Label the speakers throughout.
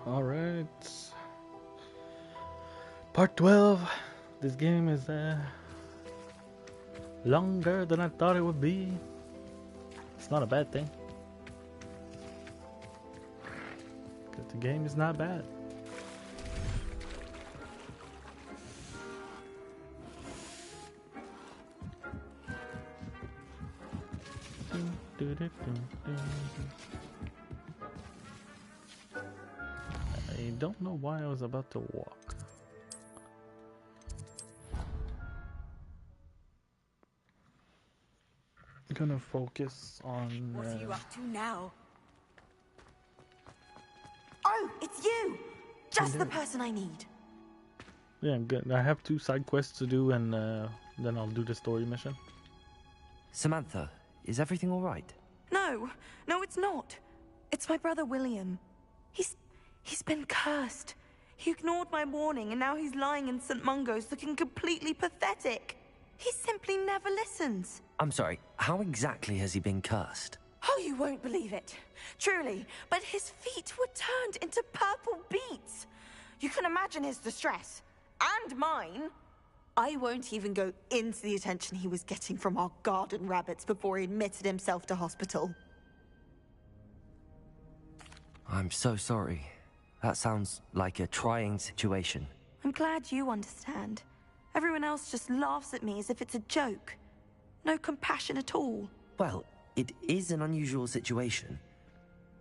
Speaker 1: Alright. Part 12. This game is longer than I thought it would be. It's not a bad thing. Because the game is not bad. I don't know why I was about to walk. I'm gonna focus on.
Speaker 2: What are you up to now? Oh, it's you! Just the person I need.
Speaker 1: Yeah, good. I have 2 side quests to do, and then I'll do the story mission.
Speaker 3: Samantha, is everything all right?
Speaker 2: No, it's not. It's my brother William. He's been cursed. He ignored my warning, and now he's lying in St. Mungo's looking completely pathetic. He simply never listens.
Speaker 3: I'm sorry, how exactly has he been cursed?
Speaker 2: Oh, you won't believe it. Truly, but his feet were turned into purple beets. You can imagine his distress. And mine. I won't even go into the attention he was getting from our garden rabbits before he admitted himself to hospital.
Speaker 3: I'm so sorry. That sounds like a trying situation.
Speaker 2: I'm glad you understand. Everyone else just laughs at me as if it's a joke. No compassion at all.
Speaker 3: Well, it is an unusual situation.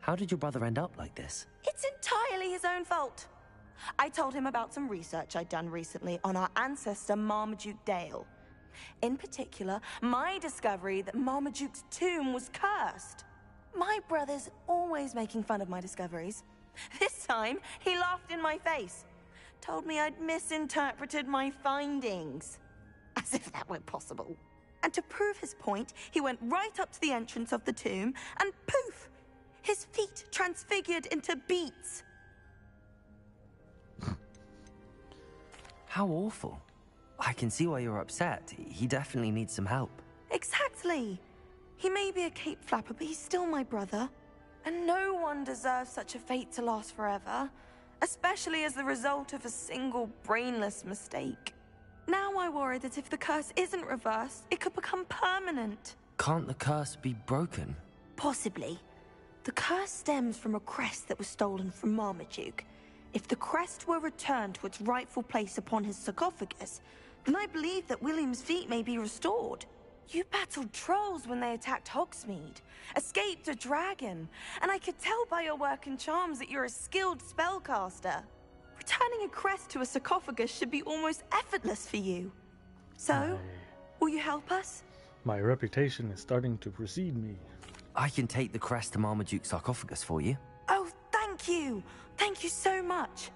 Speaker 3: How did your brother end up like this?
Speaker 2: It's entirely his own fault. I told him about some research I'd done recently on our ancestor Marmaduke Dale. In particular, my discovery that Marmaduke's tomb was cursed. My brother's always making fun of my discoveries. This time, he laughed in my face. Told me I'd misinterpreted my findings. As if that were possible. And to prove his point, he went right up to the entrance of the tomb and poof! His feet transfigured into beets.
Speaker 3: How awful. I can see why you're upset. He definitely needs some help.
Speaker 2: Exactly. He may be a cape flapper, but he's still my brother. And no one deserves such a fate to last forever, especially as the result of a single brainless mistake. Now I worry that if the curse isn't reversed, it could become permanent.
Speaker 3: Can't the curse be broken?
Speaker 2: Possibly. The curse stems from a crest that was stolen from Marmaduke. If the crest were returned to its rightful place upon his sarcophagus, then I believe that William's feet may be restored. You battled trolls when they attacked Hogsmeade, escaped a dragon, and I could tell by your work and charms that you're a skilled spellcaster. Returning a crest to a sarcophagus should be almost effortless for you. So, will you help us?
Speaker 1: My reputation is starting to precede me.
Speaker 3: I can take the crest to Marmaduke's sarcophagus for you.
Speaker 2: Oh, thank you! Thank you so much!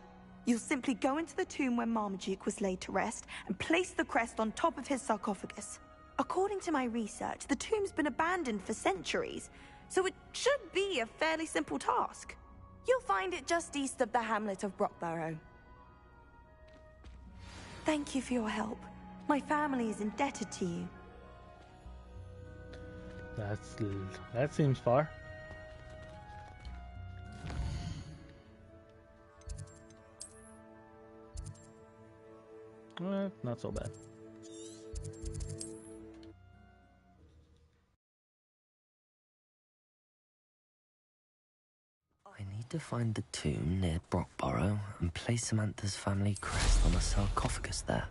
Speaker 2: You'll simply go into the tomb where Marmaduke was laid to rest and place the crest on top of his sarcophagus. According to my research, the tomb's been abandoned for centuries, so it should be a fairly simple task. You'll find it just east of the hamlet of Brockborough. Thank you for your help. My family is indebted to you.
Speaker 1: That seems far. Well, not so bad.
Speaker 3: I need to find the tomb near Brockborough and place Samantha's family crest on a sarcophagus there.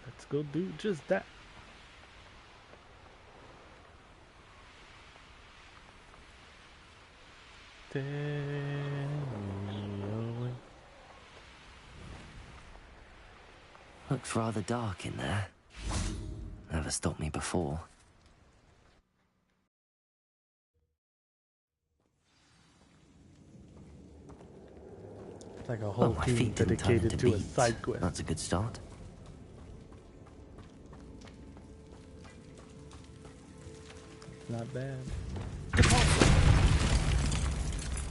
Speaker 1: Let's go do just that. Take me away.
Speaker 3: Looks rather dark in there. Never stopped me before.
Speaker 1: It's like a whole
Speaker 3: my
Speaker 1: team
Speaker 3: feet didn't turn
Speaker 1: dedicated
Speaker 3: into
Speaker 1: to a
Speaker 3: beads.
Speaker 1: side quest.
Speaker 3: That's a good start.
Speaker 1: Not bad.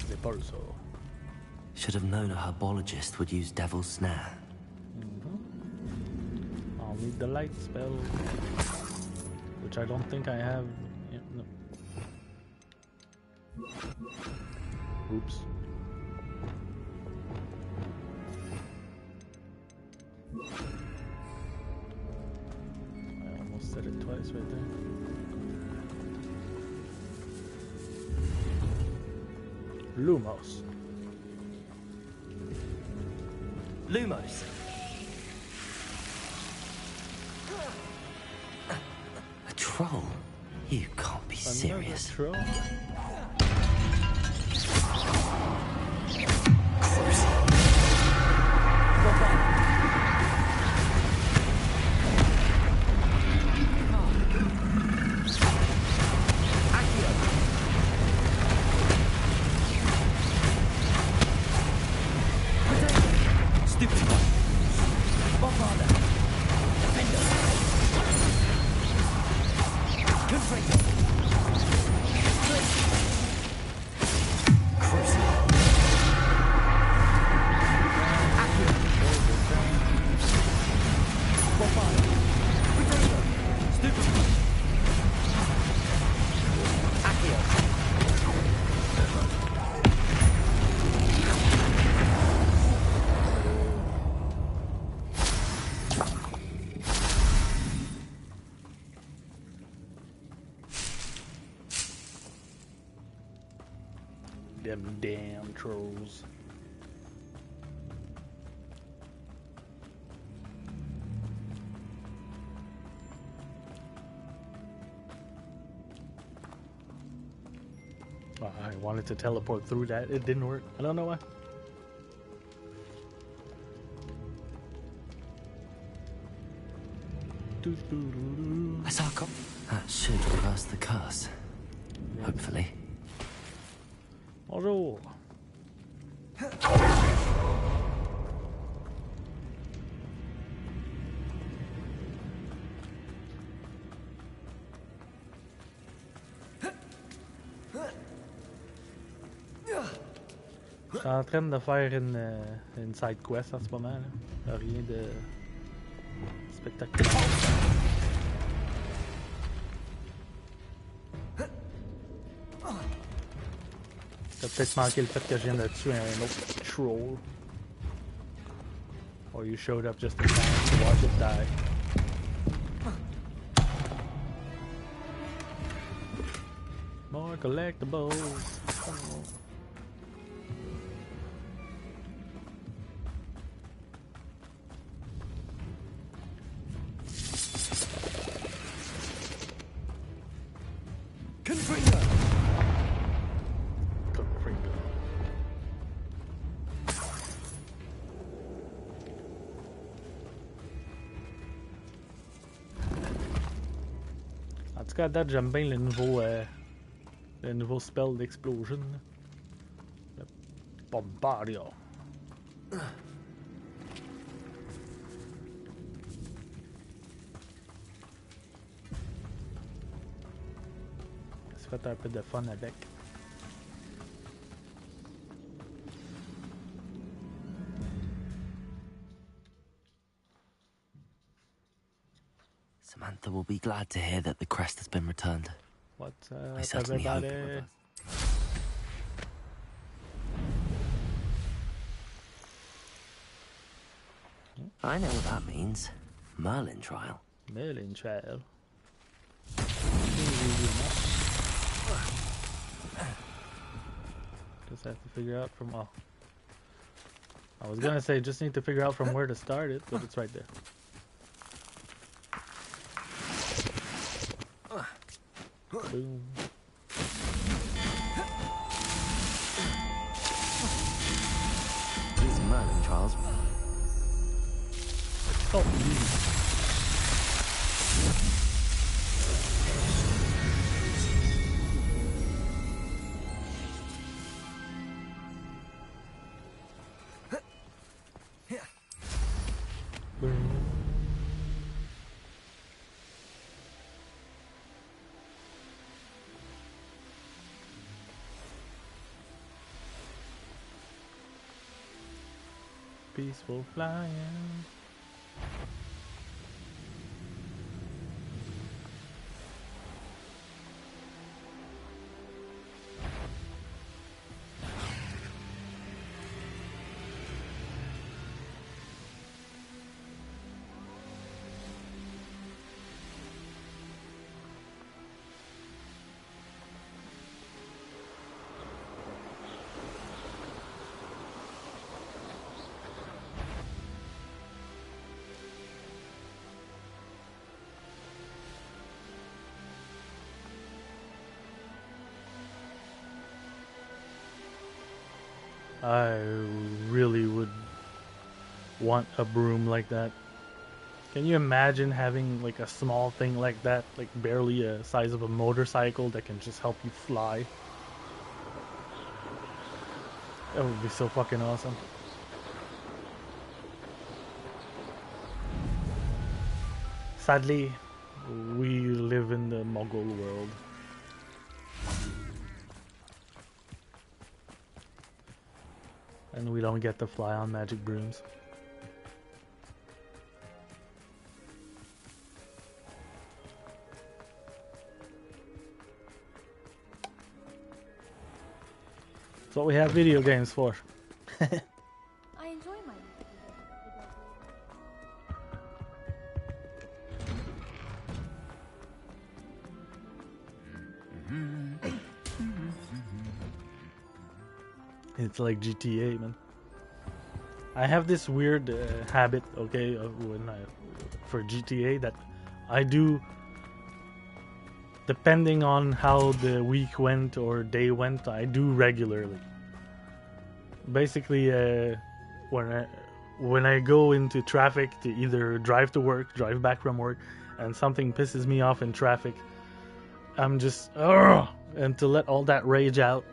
Speaker 1: The Borso.
Speaker 3: Should have known a herbologist would use Devil's Snare.
Speaker 1: I'll need the light spell, which I don't think I have. Yeah, no. Oops. I almost said it twice right there. Lumos.
Speaker 3: Lumos. A troll? You can't be serious.
Speaker 1: Another troll? Them damn trolls. Oh, I wanted to teleport through that. It didn't work. I don't know why.
Speaker 3: A sarcophagus. That should reverse the curse. Hopefully.
Speaker 1: Bonjour. Je suis en train de faire une side quest en ce moment. Là. Rien de spectaculaire. T'as peut-être manqué le fait que je viens de tuer un autre troll. Or you showed up just in time to watch it die. More collectibles. Oh. En tout cas, à date, j'aime bien le nouveau spell d'explosion. Le Bombardio. Ça fait un peu de fun avec.
Speaker 3: Samantha will be glad to hear that the crest has been returned.
Speaker 1: What's
Speaker 3: I
Speaker 1: up,
Speaker 3: certainly hope it
Speaker 1: everybody?
Speaker 3: reverses. I know what that means. Merlin trial.
Speaker 1: Merlin trial. Just have to figure out from all. I was gonna say just need to figure out from where to start it, but it's right there. Boom.
Speaker 3: These Merlin trials.
Speaker 1: Oh, boom. Peaceful flying. I really would want a broom like that. Can you imagine having like a small thing like that, like barely the size of a motorcycle that can just help you fly? That would be so fucking awesome. Sadly, we live in the Muggle world. And we don't get to fly on magic brooms. That's what we have video games for.
Speaker 4: I enjoy my
Speaker 1: It's like GTA, man. I have this weird habit, okay, for GTA that I do, depending on how the week went or day went, I do regularly. Basically, when I go into traffic to either drive to work, drive back from work, and something pisses me off in traffic, I'm just, and to let all that rage out,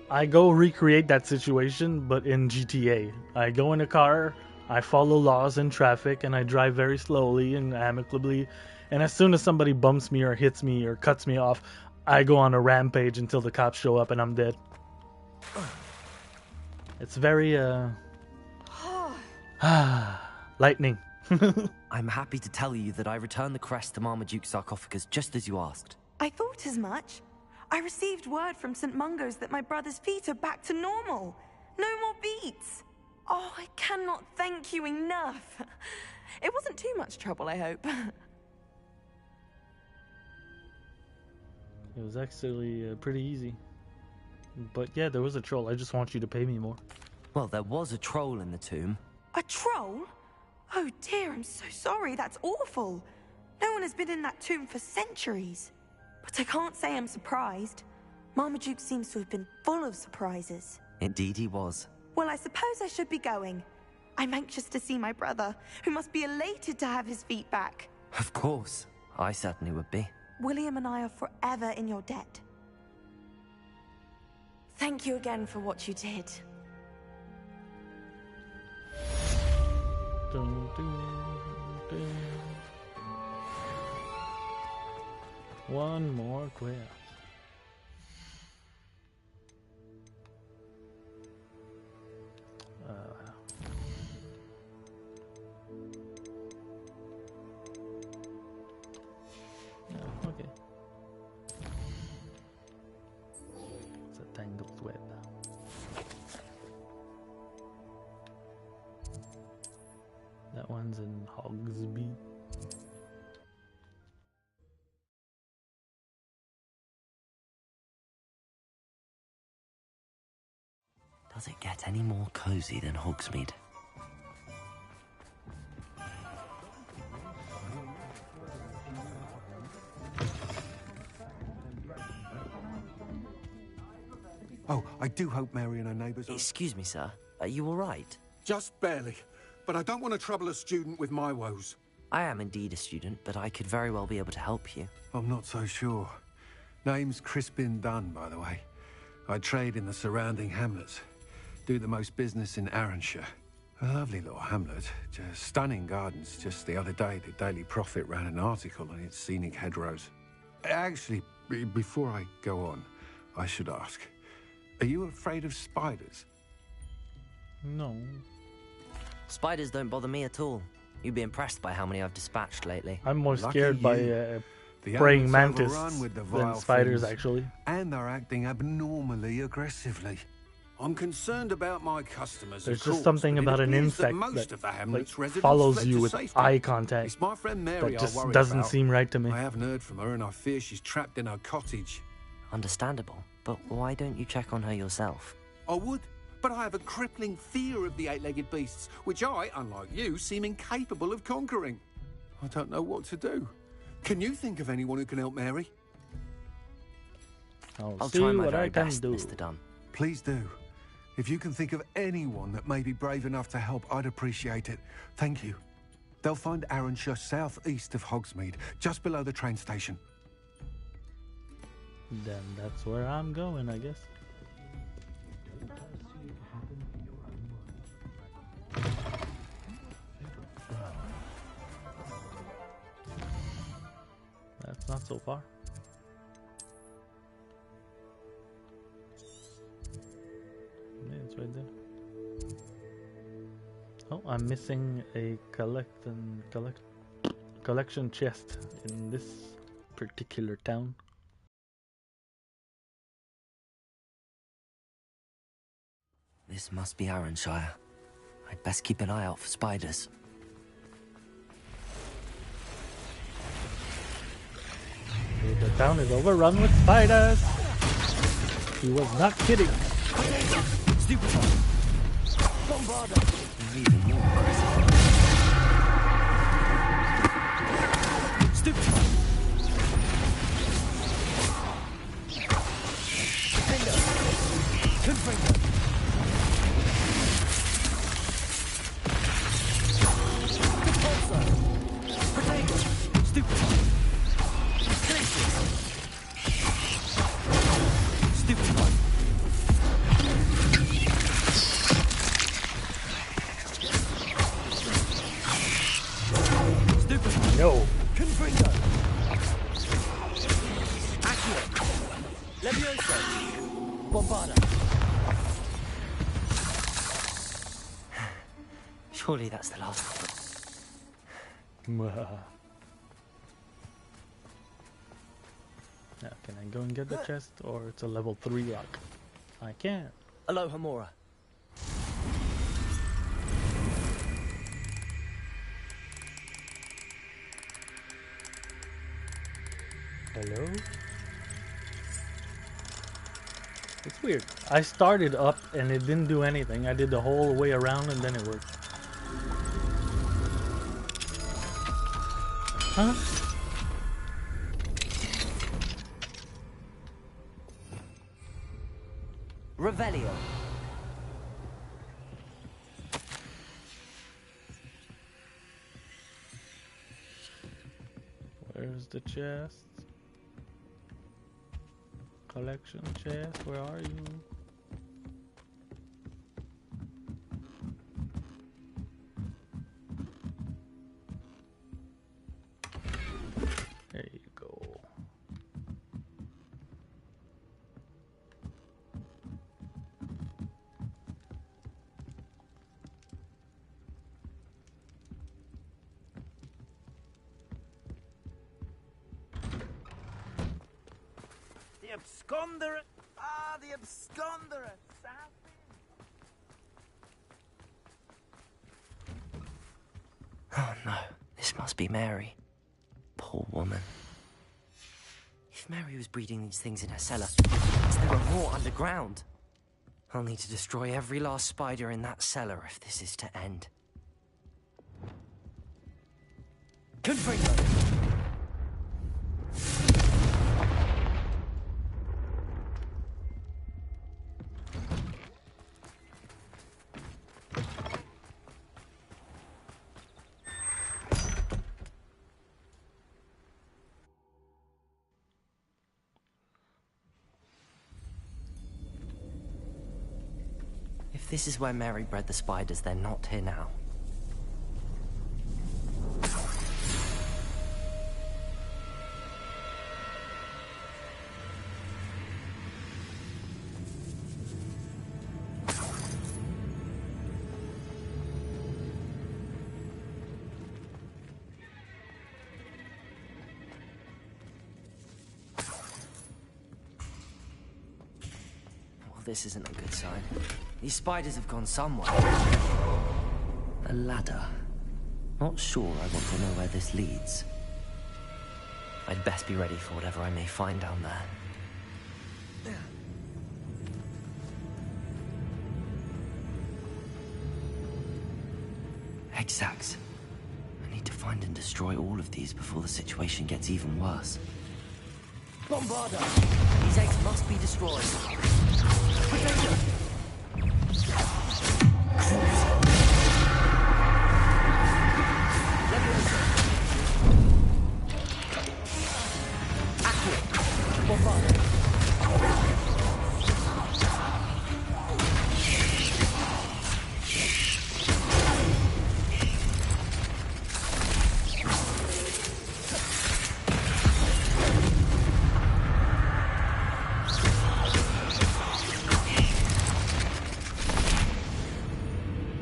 Speaker 1: I go recreate that situation, but in GTA. I go in a car, I follow laws in traffic, and I drive very slowly and amicably. And as soon as somebody bumps me or hits me or cuts me off, I go on a rampage until the cops show up and I'm dead. It's very, lightning.
Speaker 3: I'm happy to tell you that I returned the crest to Marmaduke's sarcophagus just as you asked.
Speaker 2: I thought as much. I received word from St. Mungo's that my brother's feet are back to normal. No more beats. Oh, I cannot thank you enough. It wasn't too much trouble, I hope.
Speaker 1: It was actually pretty easy. But yeah, there was a troll. I just want you to pay me more.
Speaker 3: Well, there was a troll in the tomb.
Speaker 2: A troll? Oh dear, I'm so sorry. That's awful. No one has been in that tomb for centuries. But I can't say I'm surprised. Marmaduke seems to have been full of surprises.
Speaker 3: Indeed he was.
Speaker 2: Well, I suppose I should be going. I'm anxious to see my brother, who must be elated to have his feet back.
Speaker 3: Of course. I certainly would be.
Speaker 2: William and I are forever in your debt. Thank you again for what you did.
Speaker 1: Dun, dun, dun. One more quest. Okay. It's a tangled web. That one's in Hogsby.
Speaker 3: Does it get any more cozy than Hogsmeade?
Speaker 5: Oh, I do hope Mary and her neighbours are...
Speaker 3: Excuse me, sir. Are you all right?
Speaker 5: Just barely. But I don't want to trouble a student with my woes.
Speaker 3: I am indeed a student, but I could very well be able to help you.
Speaker 5: I'm not so sure. Name's Crispin Dunn, by the way. I trade in the surrounding hamlets. Do the most business in Arranshire. A lovely little hamlet. Just stunning gardens. Just the other day, the Daily Prophet ran an article on its scenic hedgerows. Actually, before I go on, I should ask. Are you afraid of spiders?
Speaker 1: No.
Speaker 3: Spiders don't bother me at all. You'd be impressed by how many I've dispatched lately.
Speaker 1: I'm more
Speaker 5: Lucky
Speaker 1: scared by
Speaker 5: The
Speaker 1: praying
Speaker 5: hamlet's
Speaker 1: mantis
Speaker 5: overrun with the
Speaker 1: than
Speaker 5: vile
Speaker 1: spiders,
Speaker 5: things,
Speaker 1: actually.
Speaker 5: And they're acting abnormally aggressively. I'm concerned about my customers.
Speaker 1: There's
Speaker 5: of
Speaker 1: just
Speaker 5: course,
Speaker 1: something
Speaker 5: but it
Speaker 1: about an
Speaker 5: appears
Speaker 1: insect
Speaker 5: most
Speaker 1: that
Speaker 5: of the hamlet's
Speaker 1: like,
Speaker 5: residents
Speaker 1: follows
Speaker 5: fled
Speaker 1: you
Speaker 5: to
Speaker 1: with
Speaker 5: safety.
Speaker 1: eye contact.
Speaker 5: It's my friend Mary
Speaker 1: That
Speaker 5: I
Speaker 1: just
Speaker 5: worry
Speaker 1: doesn't
Speaker 5: about.
Speaker 1: seem right to me.
Speaker 5: I haven't heard from her, and I fear she's trapped in her cottage.
Speaker 3: Understandable, but why don't you check on her yourself?
Speaker 5: I would, but I have a crippling fear of the eight-legged beasts, which I, unlike you, seem incapable of conquering. I don't know what to do. Can you think of anyone who can help Mary?
Speaker 1: I'll
Speaker 3: I'll
Speaker 1: see
Speaker 3: try my
Speaker 1: what
Speaker 3: very
Speaker 1: I can
Speaker 3: best,
Speaker 1: do.
Speaker 3: Mr. Dunn.
Speaker 5: Please do. If you can think of anyone that may be brave enough to help, I'd appreciate it. Thank you. They'll find Arrowshire southeast of Hogsmeade, just below the train station.
Speaker 1: Then that's where I'm going, I guess. That's not so far. Yeah, it's right there. Oh, I'm missing a collection chest in this particular town.
Speaker 3: This must be Arrowshire. I'd best keep an eye out for spiders.
Speaker 1: The town is overrun with spiders. He was not kidding.
Speaker 3: Stupid one. Bombarder. Even more aggressive. Stupid one. Finger. Good finger. Good pulsar. Potato. Stupid one. Stupid one. Stupid one.
Speaker 1: Yo.
Speaker 3: Confringo. Accurate. Levioso. Bombarda. Surely that's the last one.
Speaker 1: Now, can I go and get the chest, or it's a level 3 rock? I can't.
Speaker 3: Aloha Mora.
Speaker 1: Hello? It's weird. I started up and it didn't do anything. I did the whole way around and then it worked. Huh?
Speaker 3: Revelio.
Speaker 1: Where's the chest? Collection chest, where are you? There you go.
Speaker 6: The absconder! Ah, the absconder!
Speaker 3: Oh no, this must be Mary. Poor woman. If Mary was breeding these things in her cellar, there were more underground. I'll need to destroy every last spider in that cellar if this is to end. Confringo! If this is where Mary bred the spiders, they're not here now. Well, this isn't a good sign. These spiders have gone somewhere. A ladder. Not sure I want to know where this leads. I'd best be ready for whatever I may find down there. Egg sacs. I need to find and destroy all of these before the situation gets even worse. Bombarda! These eggs must be destroyed. Potato!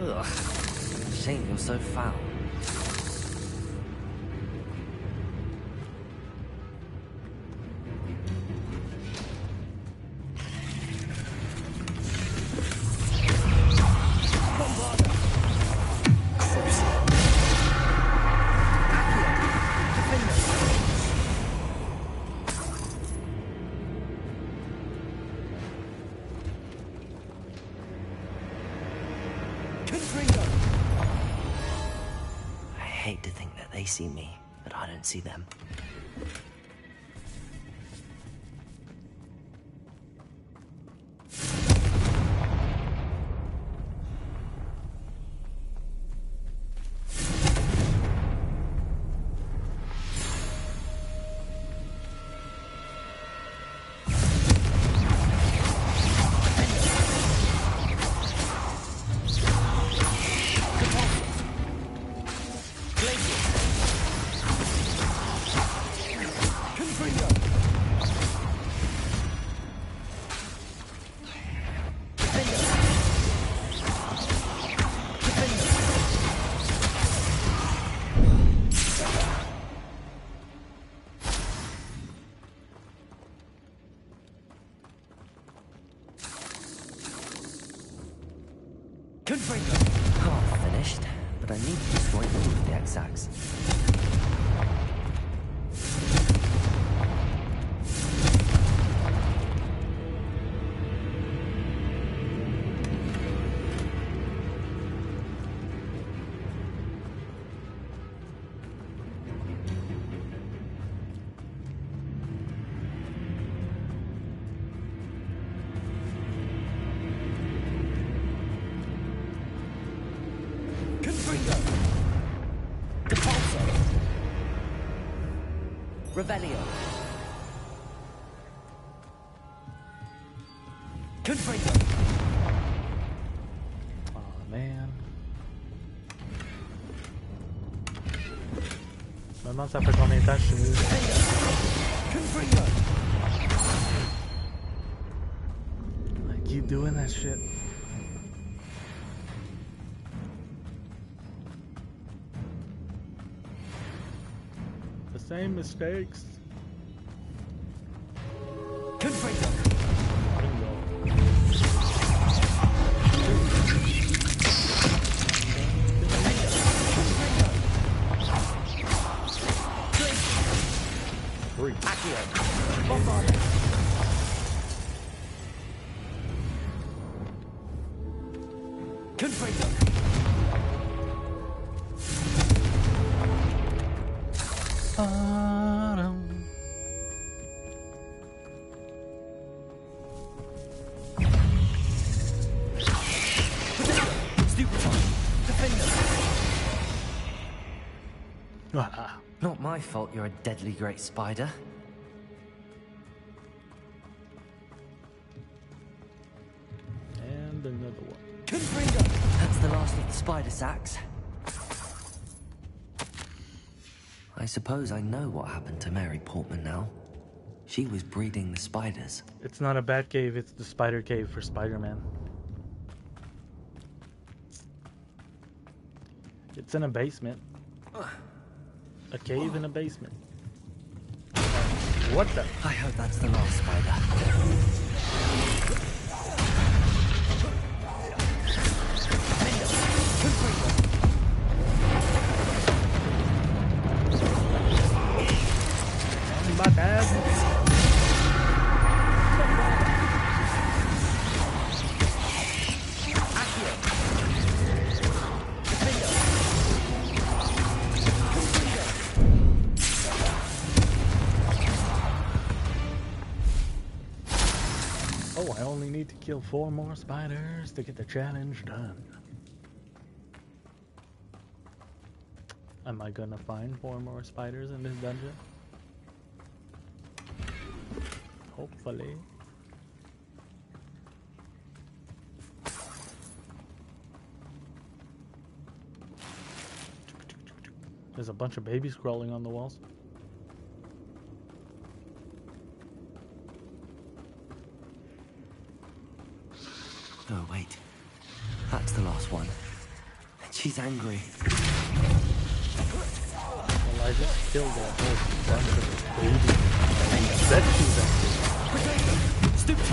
Speaker 3: Ugh. Shame you're so foul. I hate to think that they see me, but I don't see them. Half finished, but I need to destroy all of the X-Ax. Revelio. Confringo.
Speaker 1: Oh man. Je me demande ça fait combien de temps je suis nul. I keep doing that shit. The same mistakes.
Speaker 3: Confringo. Not my fault you're a deadly great spider.
Speaker 1: And another one.
Speaker 3: That's the last of the spider sacks. I suppose I know what happened to Mary Portman now. She was breeding the spiders.
Speaker 1: It's not a bat cave, it's the spider cave for Spider-Man. It's in a basement. A cave in a basement. What the?
Speaker 3: I hope that's the last spider.
Speaker 1: My dad. Oh, I only need to kill 4 more spiders to get the challenge done. Am I gonna find 4 more spiders in this dungeon? Hopefully. There's a bunch of babies crawling on the walls.
Speaker 3: Oh, wait. That's the last one. She's angry.
Speaker 1: Well, I just killed a whole bunch of babies. I bet she's angry.
Speaker 3: Stupid.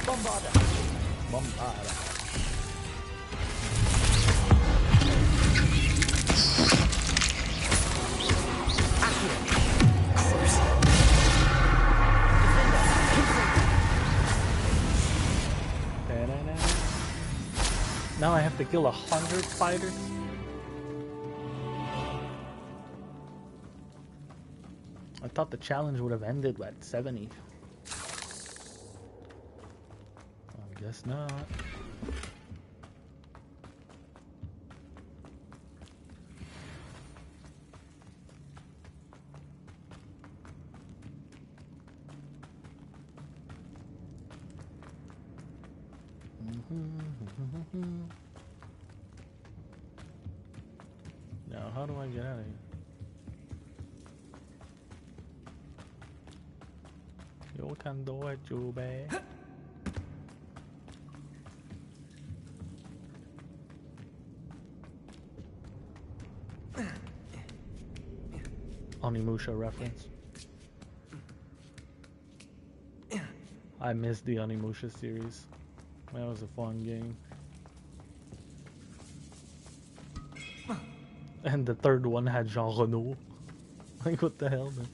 Speaker 6: Bombarda.
Speaker 1: Bombada. Now I have to kill 100 spiders? I thought the challenge would have ended at 70. I guess not. Now, how do I get out of here? You can do it, Jube. Onimusha reference. I missed the Onimusha series. That was a fun game. And the third one had Jean Reno. Like, what the hell, man?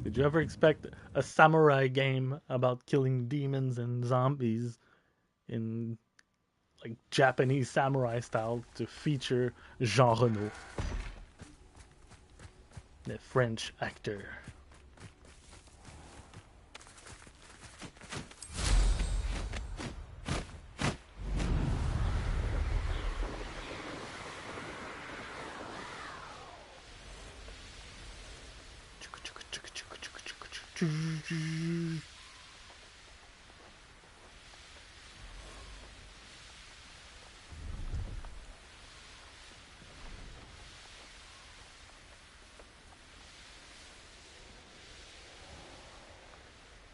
Speaker 1: Did you ever expect a samurai game about killing demons and zombies in, like, Japanese samurai style to feature Jean Reno, the French actor?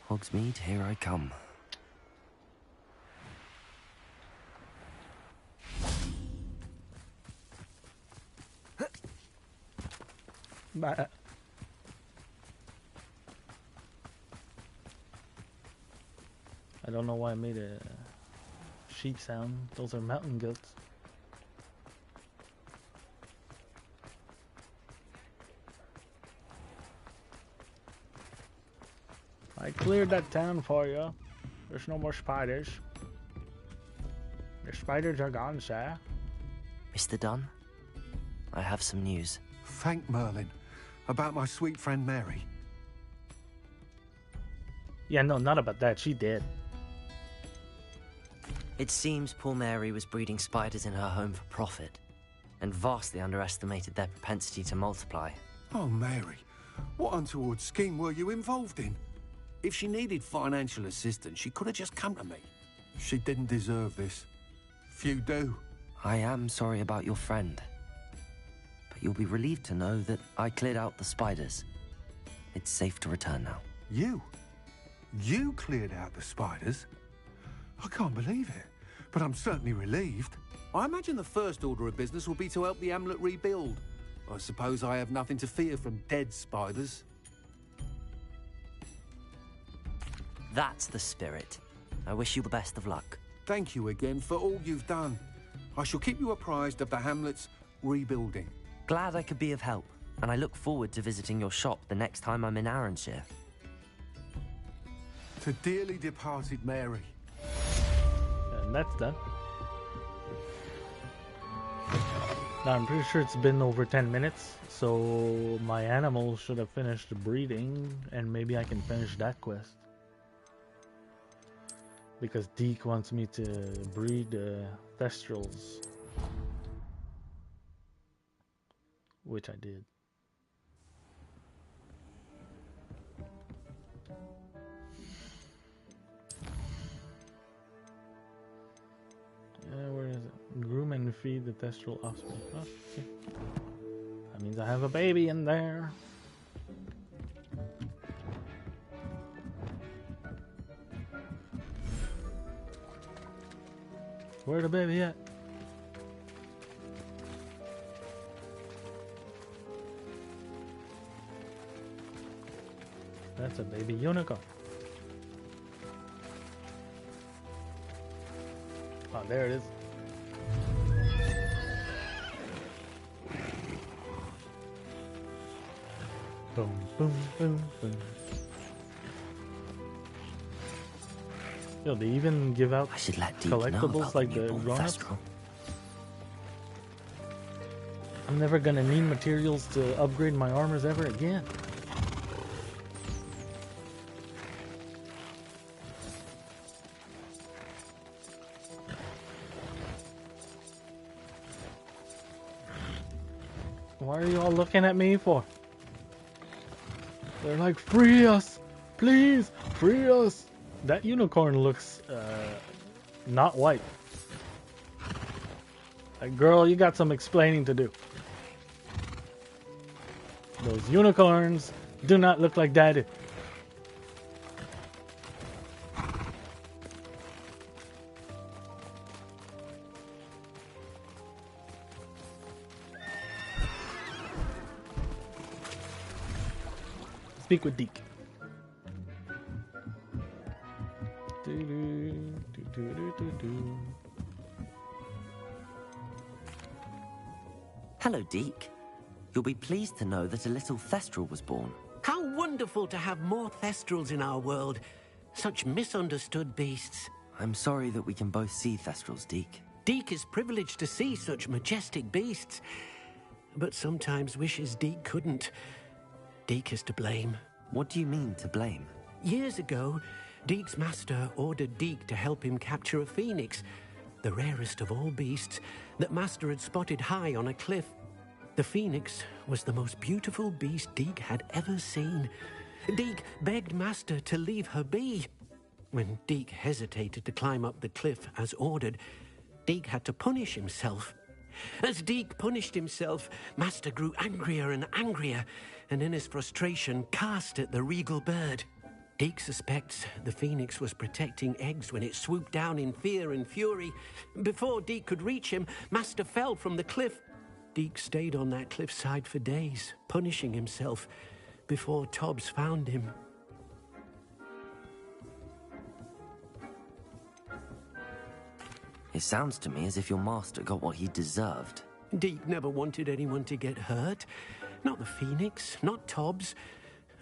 Speaker 3: Hogsmeade, here I come.
Speaker 1: Bye. I don't know why I made a sheep sound. Those are mountain goats. I cleared that town for you. There's no more spiders. The spiders are gone, sir.
Speaker 3: Mr. Dunn, I have some news.
Speaker 5: Thank Merlin. About my sweet friend Mary.
Speaker 1: Yeah, no, not about that. She did.
Speaker 3: It seems poor Mary was breeding spiders in her home for profit, and vastly underestimated their propensity to multiply.
Speaker 5: Oh, Mary. What untoward scheme were you involved in? If she needed financial assistance, she could have just come to me. She didn't deserve this. Few do.
Speaker 3: I am sorry about your friend, but you'll be relieved to know that I cleared out the spiders. It's safe to return now.
Speaker 5: You? You cleared out the spiders? I can't believe it, but I'm certainly relieved. I imagine the first order of business will be to help the Hamlet rebuild. I suppose I have nothing to fear from dead spiders.
Speaker 3: That's the spirit. I wish you the best of luck.
Speaker 5: Thank you again for all you've done. I shall keep you apprised of the Hamlet's rebuilding.
Speaker 3: Glad I could be of help, and I look forward to visiting your shop the next time I'm in Arranshire.
Speaker 5: To dearly departed Mary.
Speaker 1: And that's done. Now I'm pretty sure it's been over 10 minutes, so my animal should have finished breeding, and maybe I can finish that quest. Because Deke wants me to breed Thestrals. Which I did. Where is it? Groom and feed the Thestral offspring. Oh, okay. That means I have a baby in there. Where the baby at? That's a baby unicorn. Oh, there it is. Boom, boom, boom, boom. Yo, they even give out
Speaker 3: I should let Deke know
Speaker 1: collectibles
Speaker 3: about
Speaker 1: like
Speaker 3: the
Speaker 1: the
Speaker 3: newborn
Speaker 1: grown-ups.
Speaker 3: Thestral.
Speaker 1: I'm never gonna need materials to upgrade my armors ever again. Why are you all looking at me for? They're like, free us! Please, free us! That unicorn looks, not white. Like, girl, you got some explaining to do. Those unicorns do not look like daddy. Speak with Deke.
Speaker 3: Hello, Deke. You'll be pleased to know that a little Thestral was born.
Speaker 7: How wonderful to have more Thestrals in our world. Such misunderstood beasts.
Speaker 3: I'm sorry that we can both see Thestrals, Deke.
Speaker 7: Deke is privileged to see such majestic beasts, but sometimes wishes Deke couldn't. Deke is to blame.
Speaker 3: What do you mean, to blame?
Speaker 7: Years ago, Deke's master ordered Deke to help him capture a phoenix, the rarest of all beasts, that master had spotted high on a cliff. The phoenix was the most beautiful beast Deke had ever seen. Deke begged master to leave her be. When Deke hesitated to climb up the cliff as ordered, Deke had to punish himself. As Deke punished himself, master grew angrier and angrier, and in his frustration cast at the regal bird. Deke suspects the phoenix was protecting eggs when it swooped down in fear and fury. Before Deke could reach him, master fell from the cliff. Deke stayed on that cliffside for days, punishing himself, before Tobbs found him.
Speaker 3: It sounds to me as if your master got what he deserved.
Speaker 7: Deke never wanted anyone to get hurt. Not the phoenix, not Tobbs,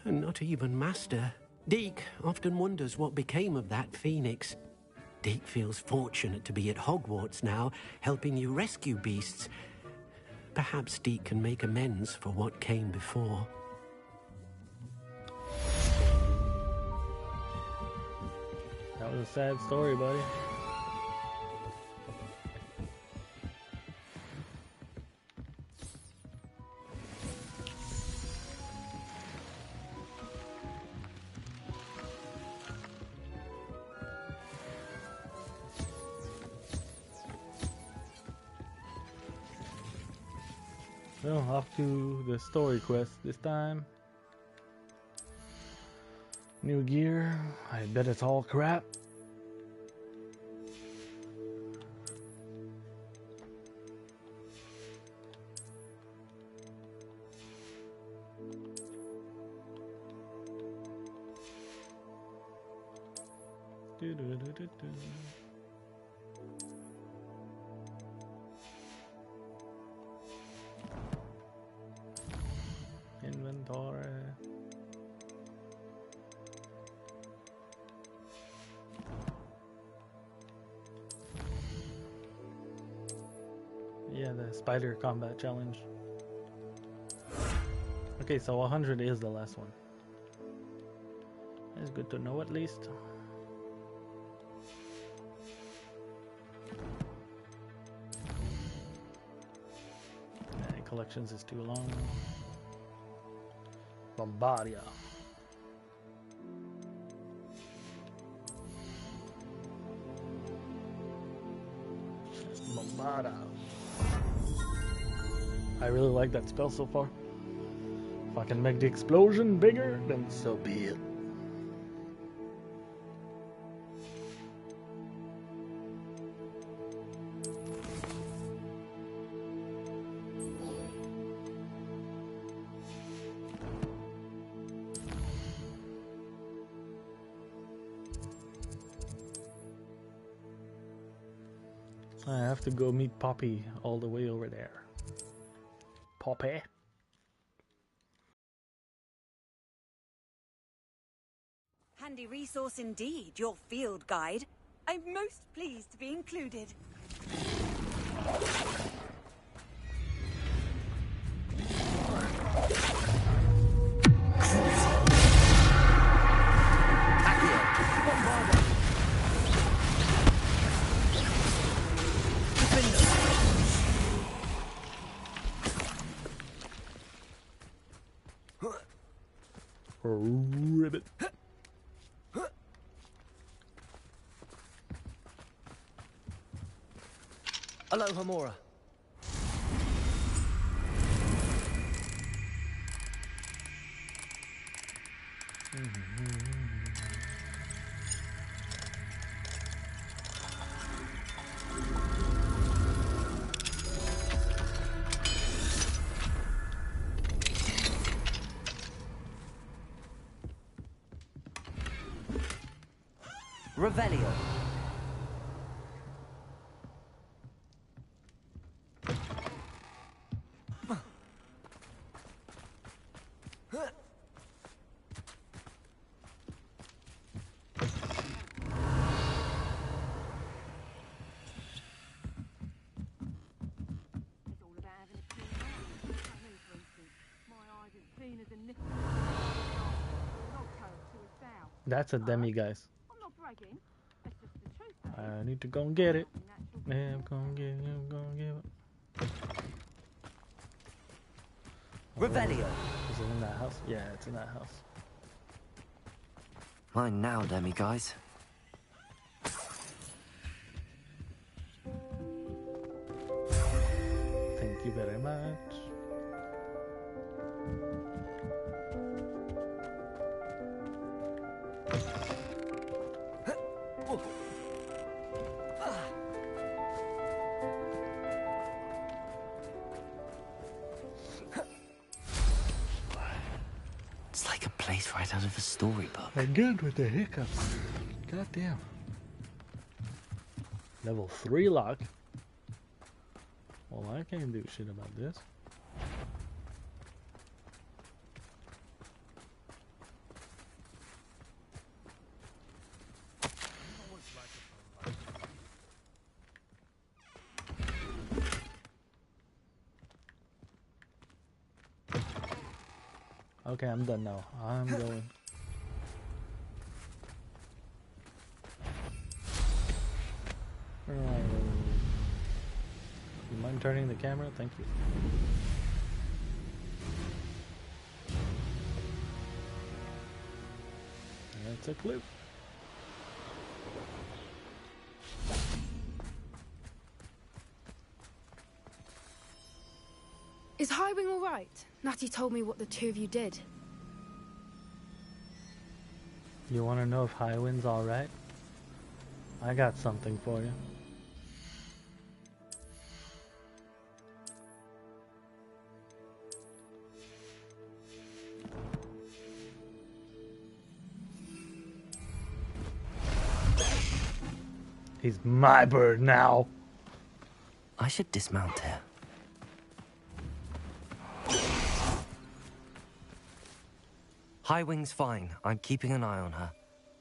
Speaker 7: and not even master. Deke often wonders what became of that phoenix. Deke feels fortunate to be at Hogwarts now, helping you rescue beasts. Perhaps Deke can make amends for what came before.
Speaker 1: That was a sad story, buddy. Well, off to the story quest this time. New gear. I bet it's all crap. Inventory. Yeah, the spider combat challenge. Okay, so 100 is the last one. That's good to know at least. Collections is too long. Bombardia. Bombarda. I really like that spell so far. If I can make the explosion bigger, then so be it. I have to go meet Poppy all the way over there. Poppy.
Speaker 8: Handy resource indeed, your field guide. I'm most pleased to be included.
Speaker 1: Ribbit.
Speaker 3: Hello, Hamura. Revelio.
Speaker 1: That's a demi, guys. I need to go and get it. Yeah, I'm gonna get it. I'm gonna get it.
Speaker 3: Revelio.
Speaker 1: Is it in that house? Yeah, it's in that house.
Speaker 3: Mine now, demi guys.
Speaker 1: Thank you very much.
Speaker 3: It's like a place right out of a storybook.
Speaker 1: Again with the hiccups. God damn. Level 3 lock. Well, I can't do shit about this. Okay, I'm done now. I'm going. You mind turning the camera? Thank you. That's a clip.
Speaker 9: Is Highwing all right? Natty told me what the two of you did.
Speaker 1: You want to know if Highwind's all right? I got something for you. He's my bird now.
Speaker 3: I should dismount here. Highwing's fine. I'm keeping an eye on her.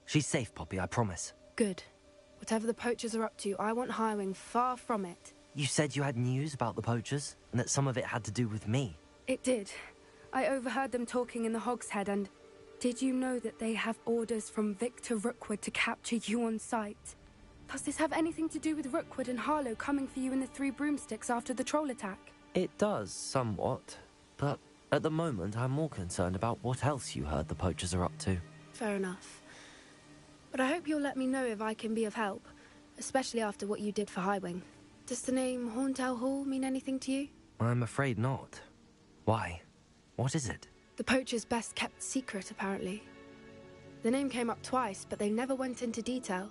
Speaker 3: She's safe, Poppy, I promise.
Speaker 9: Good. Whatever the poachers are up to, I want Highwing far from it.
Speaker 3: You said you had news about the poachers, and that some of it had to do with me.
Speaker 9: It did. I overheard them talking in the Hogshead, and did you know that they have orders from Victor Rookwood to capture you on sight? Does this have anything to do with Rookwood and Harlow coming for you in the Three Broomsticks after the troll attack?
Speaker 3: It does, somewhat. But at the moment, I'm more concerned about what else you heard the poachers are up to.
Speaker 9: Fair enough. But I hope you'll let me know if I can be of help, especially after what you did for Highwing. Does the name Horntail Hall mean anything to you?
Speaker 3: I'm afraid not. Why? What is it?
Speaker 9: The poacher's best kept secret, apparently. The name came up twice, but they never went into detail.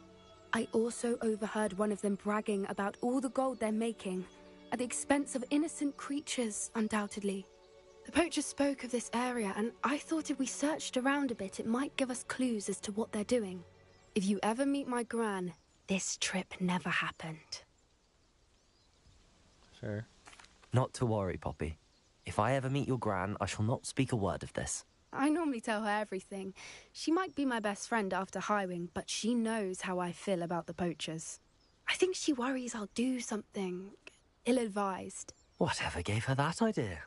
Speaker 9: I also overheard one of them bragging about all the gold they're making, at the expense of innocent creatures, undoubtedly. The poacher spoke of this area, and I thought if we searched around a bit, it might give us clues as to what they're doing. If you ever meet my gran, this trip never happened.
Speaker 1: Sure.
Speaker 3: Not to worry, Poppy. If I ever meet your gran, I shall not speak a word of this.
Speaker 9: I normally tell her everything. She might be my best friend after Highwing, but she knows how I feel about the poachers. I think she worries I'll do something ill-advised.
Speaker 3: Whatever gave her that idea?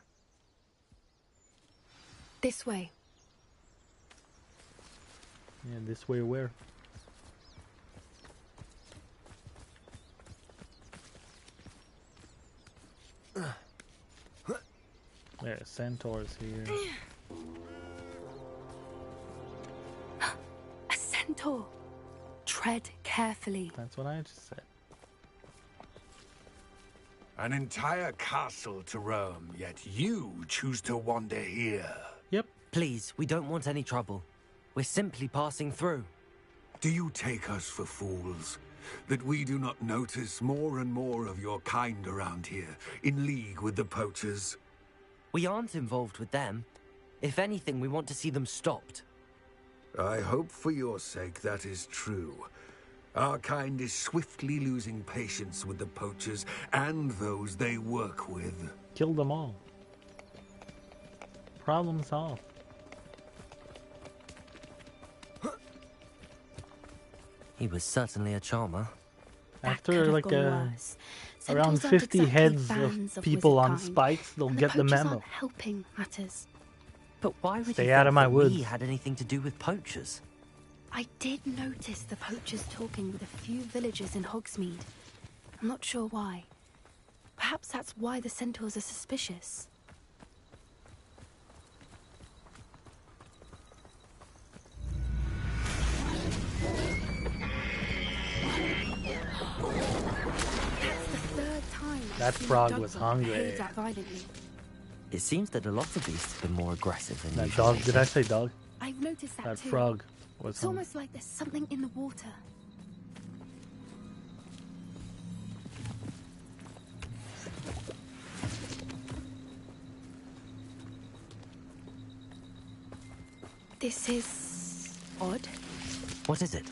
Speaker 9: This way.
Speaker 1: Yeah, this way where? There, centaurs here.
Speaker 9: A centaur. Tread carefully.
Speaker 1: That's what I just said.
Speaker 5: An entire castle to roam, yet you choose to wander here.
Speaker 1: Yep.
Speaker 3: Please, we don't want any trouble. We're simply passing through.
Speaker 5: Do you take us for fools? That we do not notice more and more of your kind around here, in league with the poachers?
Speaker 3: We aren't involved with them. If anything, we want to see them stopped.
Speaker 5: I hope for your sake that is true. Our kind is swiftly losing patience with the poachers and those they work with.
Speaker 1: Kill them all. Problem solved.
Speaker 3: He was certainly a charmer.
Speaker 1: After like around 50 heads of people on spikes, they'll get the memo.
Speaker 9: Helping matters.
Speaker 3: But why would
Speaker 1: Stay
Speaker 3: you
Speaker 1: out
Speaker 3: think
Speaker 1: of my
Speaker 3: that
Speaker 1: woods.
Speaker 3: we had anything to do with poachers?
Speaker 9: I did notice the poachers talking with a few villagers in Hogsmeade. I'm not sure why. Perhaps that's why the centaurs are suspicious. That's the third time
Speaker 1: That
Speaker 9: I've seen
Speaker 1: frog
Speaker 9: a
Speaker 1: was
Speaker 9: dog
Speaker 1: hungry.
Speaker 9: behave that violently.
Speaker 3: It seems that a lot of beasts have been more aggressive than
Speaker 1: That
Speaker 3: usual.
Speaker 1: dog, did I say dog?
Speaker 9: I've noticed that
Speaker 1: That
Speaker 9: too.
Speaker 1: frog was
Speaker 9: It's
Speaker 1: hungry.
Speaker 9: almost like there's something in the water. This is odd.
Speaker 3: What is it?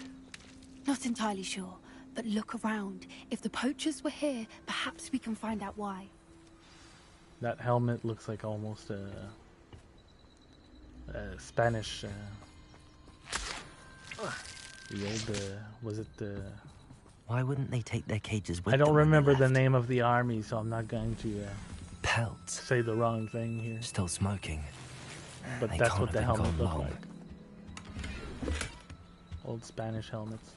Speaker 9: Not entirely sure, but look around. If the poachers were here, perhaps we can find out why.
Speaker 1: That helmet looks like almost a Spanish. The old, was it the?
Speaker 3: Why wouldn't they take their cages with
Speaker 1: I don't
Speaker 3: them when they
Speaker 1: remember the
Speaker 3: left?
Speaker 1: name of the army, so I'm not going to
Speaker 3: Pelts.
Speaker 1: say the wrong thing here.
Speaker 3: Still smoking.
Speaker 1: But
Speaker 3: They
Speaker 1: that's
Speaker 3: can't
Speaker 1: what the
Speaker 3: have been
Speaker 1: helmet
Speaker 3: gone
Speaker 1: looked
Speaker 3: long.
Speaker 1: like. Old Spanish helmets.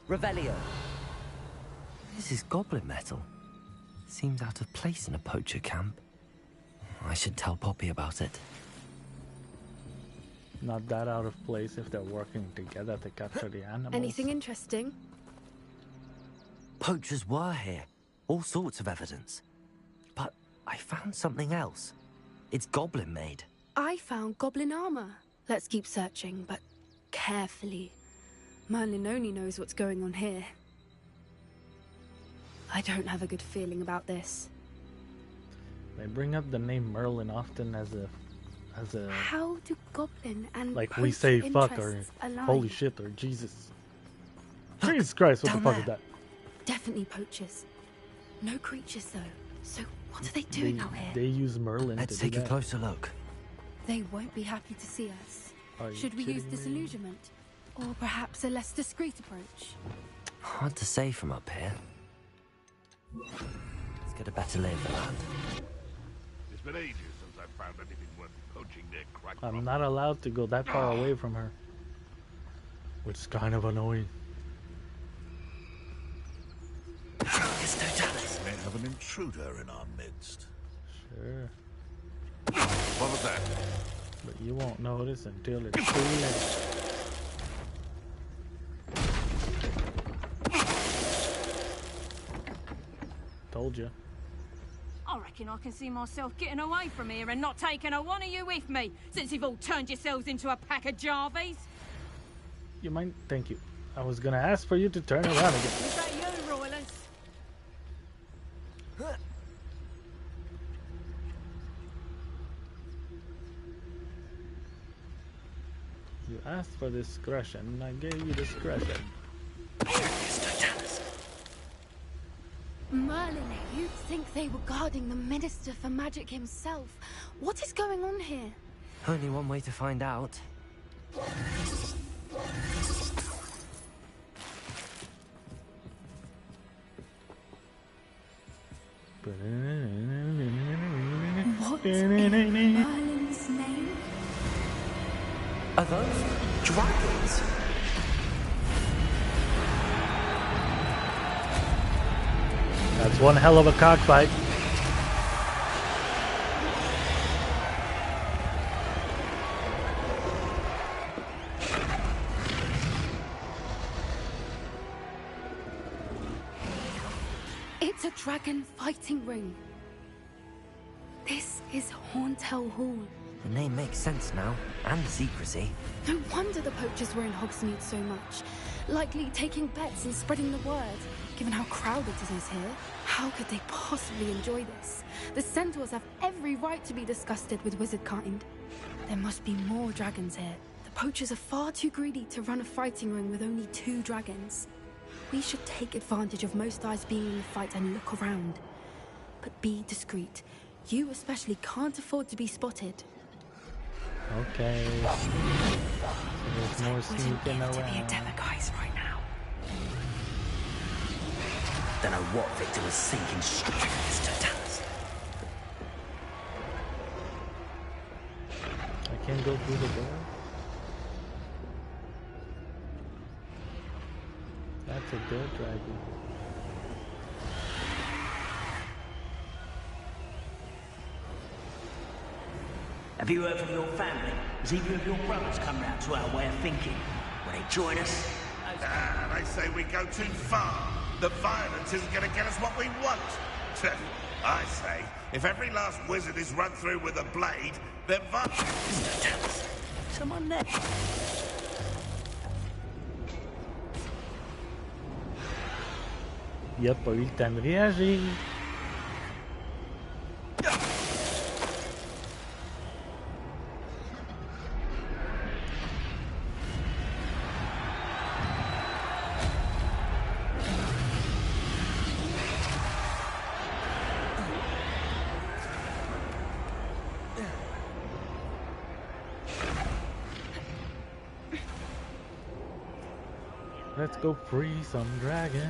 Speaker 3: Revelio. This is goblin metal. Seems out of place in a poacher camp. I should tell Poppy about it.
Speaker 1: Not that out of place if they're working together to capture the animals.
Speaker 9: Anything interesting?
Speaker 3: Poachers were here. All sorts of evidence. But I found something else. It's goblin made.
Speaker 9: I found goblin armor. Let's keep searching, but carefully. Merlin only knows what's going on here. I don't have a good feeling about this.
Speaker 1: They bring up the name Merlin often as a
Speaker 9: How do goblin and
Speaker 1: like we
Speaker 9: poacher
Speaker 1: say fuck or
Speaker 9: interests align?
Speaker 1: holy shit or Jesus. Jesus Christ, what the
Speaker 3: down
Speaker 1: fuck
Speaker 3: there.
Speaker 1: is that?
Speaker 9: Definitely poachers. No creatures though. So what are they doing out here?
Speaker 1: They use Merlin
Speaker 3: Let's
Speaker 1: to do
Speaker 3: take a
Speaker 1: that.
Speaker 3: closer look.
Speaker 9: They won't be happy to see us.
Speaker 1: Are you
Speaker 9: Should we use
Speaker 1: kidding me?
Speaker 9: disillusionment? Or perhaps a less discreet approach?
Speaker 3: Hard to say from up here. Let's get a better lay of the land.
Speaker 10: It's been ages since I've found anything worth poaching near Crack.
Speaker 1: I'm not allowed to go that far away from her. Which is kind of annoying.
Speaker 3: It's Totalis.
Speaker 10: We may have an intruder in our midst.
Speaker 1: Sure.
Speaker 10: What was that?
Speaker 1: But you won't notice until it's too late. Told you.
Speaker 11: I reckon I can see myself getting away from here and not taking a one of you with me, since you've all turned yourselves into a pack of Jarvies.
Speaker 1: You mind? Thank you. I was gonna ask for you to turn around again.
Speaker 11: Is that you, Roylance?
Speaker 1: You Ask for discretion. I gave you discretion.
Speaker 9: Merlin, you'd think they were guarding the Minister for Magic himself. What is going on here?
Speaker 3: Only one way to find out.
Speaker 9: What in Merlin's name?
Speaker 3: Are those dragons?
Speaker 1: That's one hell of a cockfight.
Speaker 9: It's a dragon fighting ring. This is Hauntel Hall.
Speaker 3: The name makes sense now, and the secrecy.
Speaker 9: No wonder the poachers were in Hogsmeade so much. Likely taking bets and spreading the word, given how crowded it is here. How could they possibly enjoy this? The centaurs have every right to be disgusted with wizard kind. There must be more dragons here. The poachers are far too greedy to run a fighting ring with only 2 dragons. We should take advantage of most eyes being in the fight and look around. But be discreet. You especially can't afford to be spotted.
Speaker 1: Okay. There's more sneaking around.
Speaker 8: To be a Demiguise right now.
Speaker 6: Don't know what Victor was sinking straight against Totalis.
Speaker 1: I can't go through the door. That's a dead dragon.
Speaker 6: Have you heard from your family? Has either of your brothers come round to our way of thinking? Will they join us?
Speaker 10: They say we go too far. The violence isn't going to get us what we want. I say, if every last wizard is run through with a blade, then violence...
Speaker 6: Someone there.
Speaker 1: Il a pas eu le temps de réagir. Let's go free some dragons.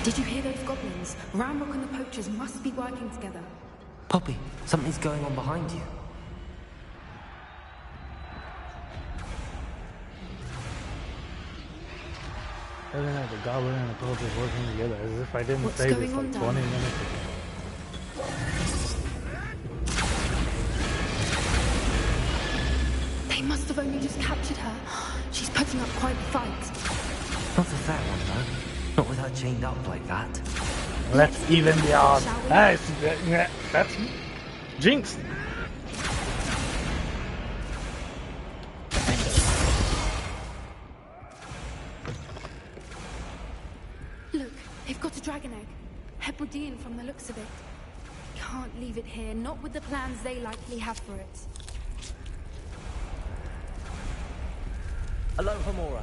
Speaker 9: Did you hear those goblins? Ramrock and the poachers must be working together.
Speaker 3: Poppy, something's going on behind you.
Speaker 1: Other than that, the goblin and the poachers working together, as if I didn't say this like 20 minutes ago.
Speaker 9: They must have only just captured her. She's putting up quite a fight.
Speaker 3: Not a fair one, though. Not with her chained up like that.
Speaker 1: Let's even the odds. That's Jinx.
Speaker 9: Look, they've got a dragon egg. Hebridean from the looks of it. Can't leave it here, not with the plans they likely have for it.
Speaker 3: Hello, Hamora.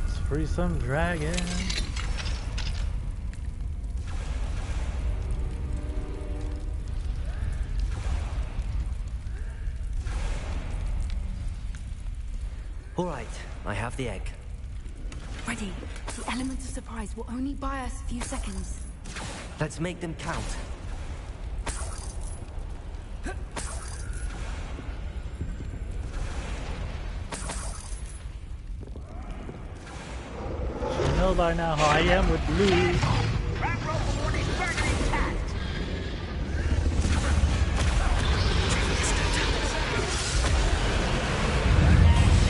Speaker 1: Let's free some dragons.
Speaker 3: All right, I have the egg.
Speaker 9: Ready. The element of surprise will only buy us a few seconds.
Speaker 3: Let's make them count.
Speaker 1: You know by now how I am with blue.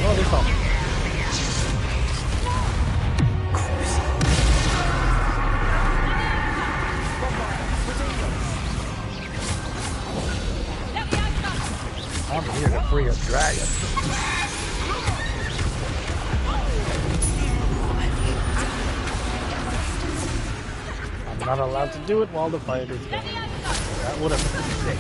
Speaker 1: Oh, they fall. I'm not allowed to do it while the fight is going. That would have been sick.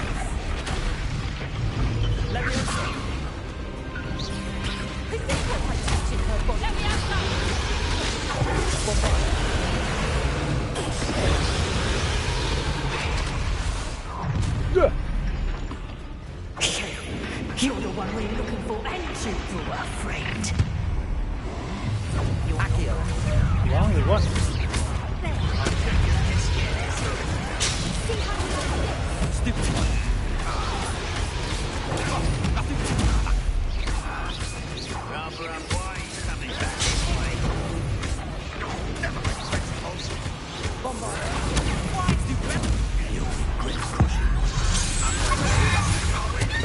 Speaker 6: You're the one we're looking for, and you were afraid.
Speaker 3: Accio.
Speaker 1: The only one.
Speaker 3: Stupid one.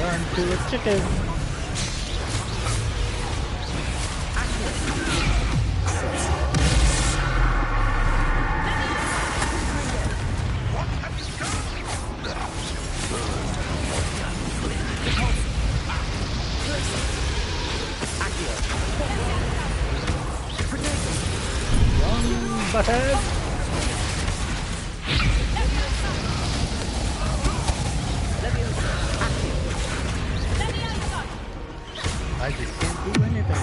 Speaker 1: Turn to a chicken. Butthead. I just can't do anything.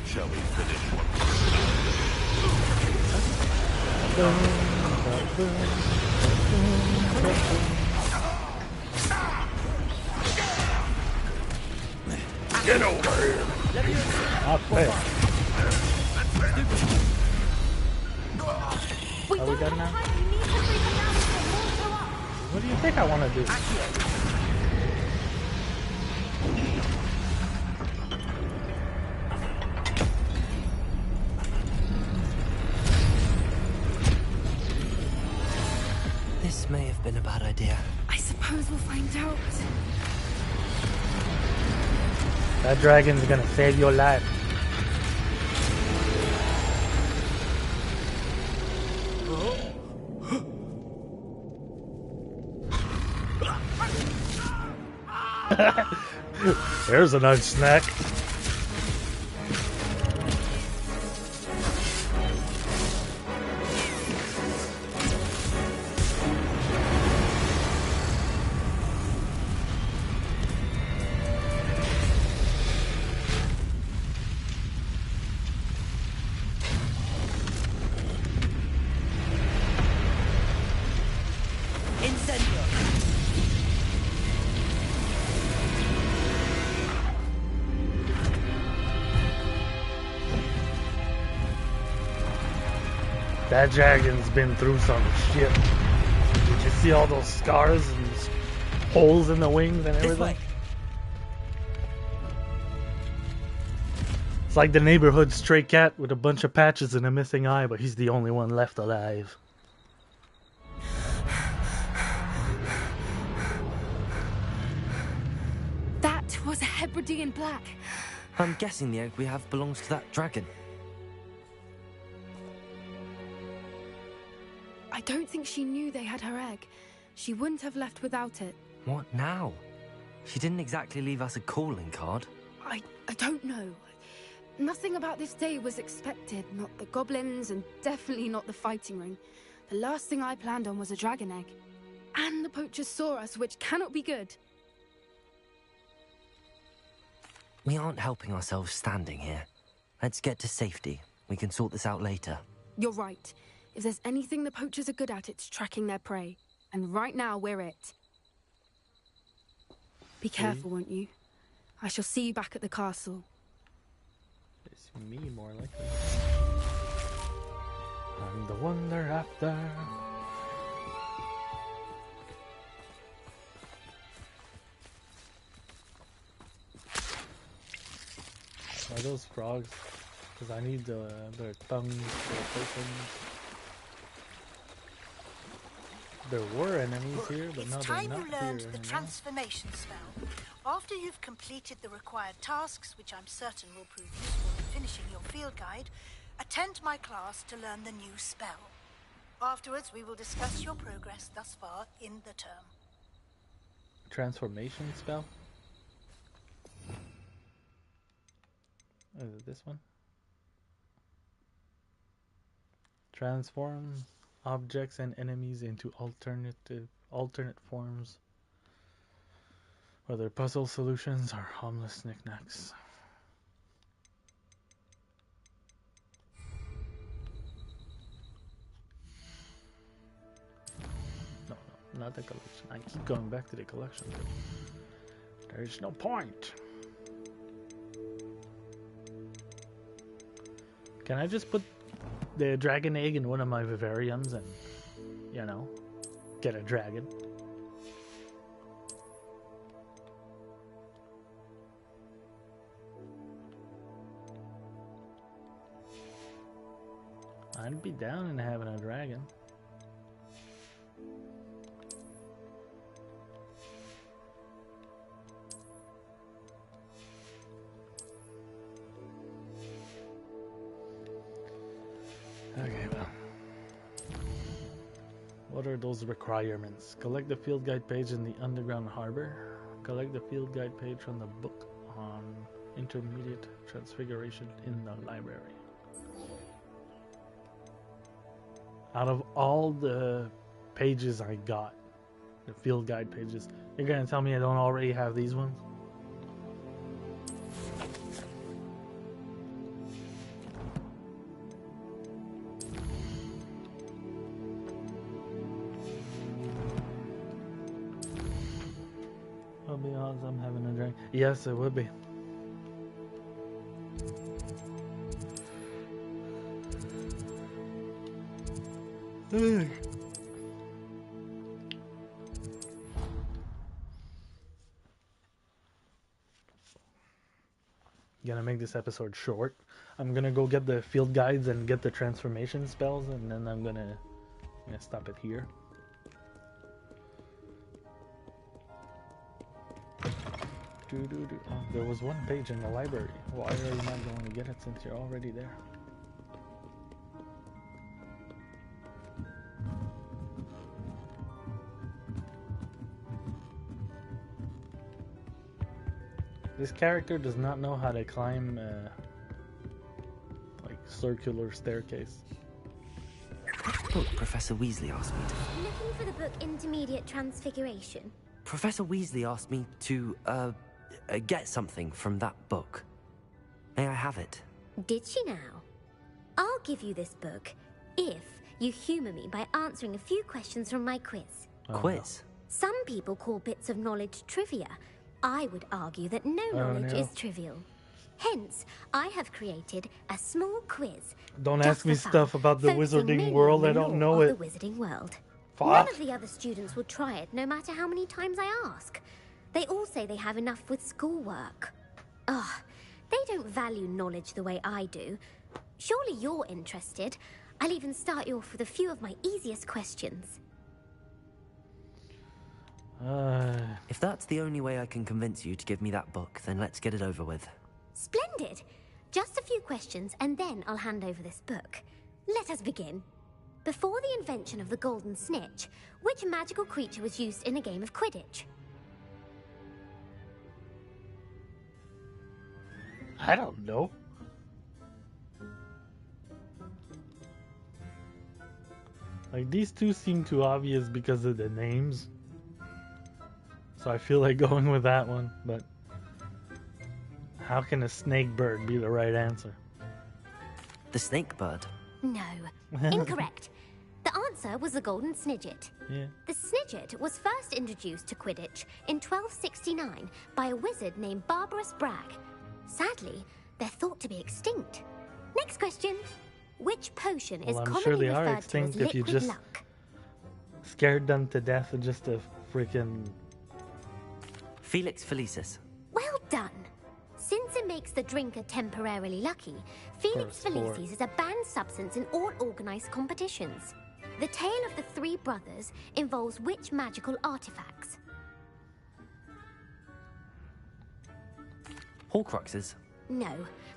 Speaker 10: Shall we finish one? Get over here!
Speaker 1: Not fair. Are we done now? What do you think I want to do?
Speaker 3: This may have been a bad idea.
Speaker 9: I suppose we'll find out.
Speaker 1: That dragon's gonna save your life. There's a nice snack. That dragon's been through some shit. Did you see all those scars and holes in the wings and everything? It's like the neighborhood stray cat with a bunch of patches and a missing eye, but he's the only one left alive.
Speaker 9: That was a Hebridean black.
Speaker 3: I'm guessing the egg we have belongs to that dragon.
Speaker 9: I don't think she knew they had her egg. She wouldn't have left without it.
Speaker 3: What now? She didn't exactly leave us a calling card.
Speaker 9: I don't know. Nothing about this day was expected. Not the goblins, and definitely not the fighting ring. The last thing I planned on was a dragon egg. And the poachers saw us, which cannot be good.
Speaker 3: We aren't helping ourselves standing here. Let's get to safety. We can sort this out later.
Speaker 9: You're right. If there's anything the poachers are good at, it's tracking their prey. And right now, we're it. Be careful, won't you? I shall see you back at the castle.
Speaker 1: It's me, more likely. I'm the one they're after. Are those frogs? Because I need their tongues for potions. There were enemies here, but now they're not here.
Speaker 12: It's time you learned the transformation spell. After you've completed the required tasks, which I'm certain will prove useful in finishing your field guide, attend my class to learn the new spell. Afterwards, we will discuss your progress thus far in the term.
Speaker 1: Transformation spell? Is it this one? Transform objects and enemies into alternate forms, whether puzzle solutions or harmless knickknacks. No, not the collection. I keep going back to the collection. There's no point. Can I just put the dragon egg in one of my vivariums and, you know, get a dragon? I'd be down in having a dragon. Okay, well. What are those requirements? Collect the field guide page in the underground harbor. Collect the field guide page from the book on intermediate transfiguration in the library. Out of all the pages I got, the field guide pages, you're gonna tell me I don't already have these ones? It'll be awesome having a drink. Yes, it would be. Gonna make this episode short. I'm gonna go get the field guides and get the transformation spells, and then I'm gonna stop it here. Oh, there was one page in the library. Why are you not going to get it since you're already there? This character does not know how to climb like circular staircase.
Speaker 3: Which book Professor Weasley asked me to...
Speaker 4: Looking for the book Intermediate Transfiguration.
Speaker 3: Professor Weasley asked me to, get something from that book. May I have it?
Speaker 4: Did she now? I'll give you this book if you humour me by answering a few questions from my quiz.
Speaker 3: Quiz?
Speaker 4: No. Some people call bits of knowledge trivia. I would argue that no knowledge is trivial. Hence, I have created a small quiz.
Speaker 1: Don't ask me stuff about the wizarding world. I don't know it.
Speaker 4: The wizarding world.
Speaker 1: Fuck.
Speaker 4: None of the other students will try it, no matter how many times I ask. They all say they have enough with schoolwork. Ugh, they don't value knowledge the way I do. Surely you're interested. I'll even start you off with a few of my easiest questions.
Speaker 3: If that's the only way I can convince you to give me that book, then let's get it over with.
Speaker 4: Splendid! Just a few questions, and then I'll hand over this book. Let us begin. Before the invention of the golden snitch, which magical creature was used in a game of Quidditch?
Speaker 1: I don't know. Like, these two seem too obvious because of the names. So I feel like going with that one, but how can a snake bird be the right answer?
Speaker 3: The snake bird?
Speaker 4: No. Incorrect. The answer was the golden snidget.
Speaker 1: Yeah.
Speaker 4: The snidget was first introduced to Quidditch in 1269 by a wizard named Barbarous Bragg. Sadly, they're thought to be extinct. Next question. Which potion is commonly
Speaker 1: sure they are
Speaker 4: referred
Speaker 1: extinct
Speaker 4: to as
Speaker 1: if you
Speaker 4: liquid
Speaker 1: just
Speaker 4: luck?
Speaker 1: scared them to death with just a freaking...
Speaker 3: Felix Felicis.
Speaker 4: Well done. Since it makes the drinker temporarily lucky, Felix Felicis is a banned substance in all organized competitions. The tale of the three brothers involves which magical artifacts?
Speaker 3: Horcruxes?
Speaker 4: No,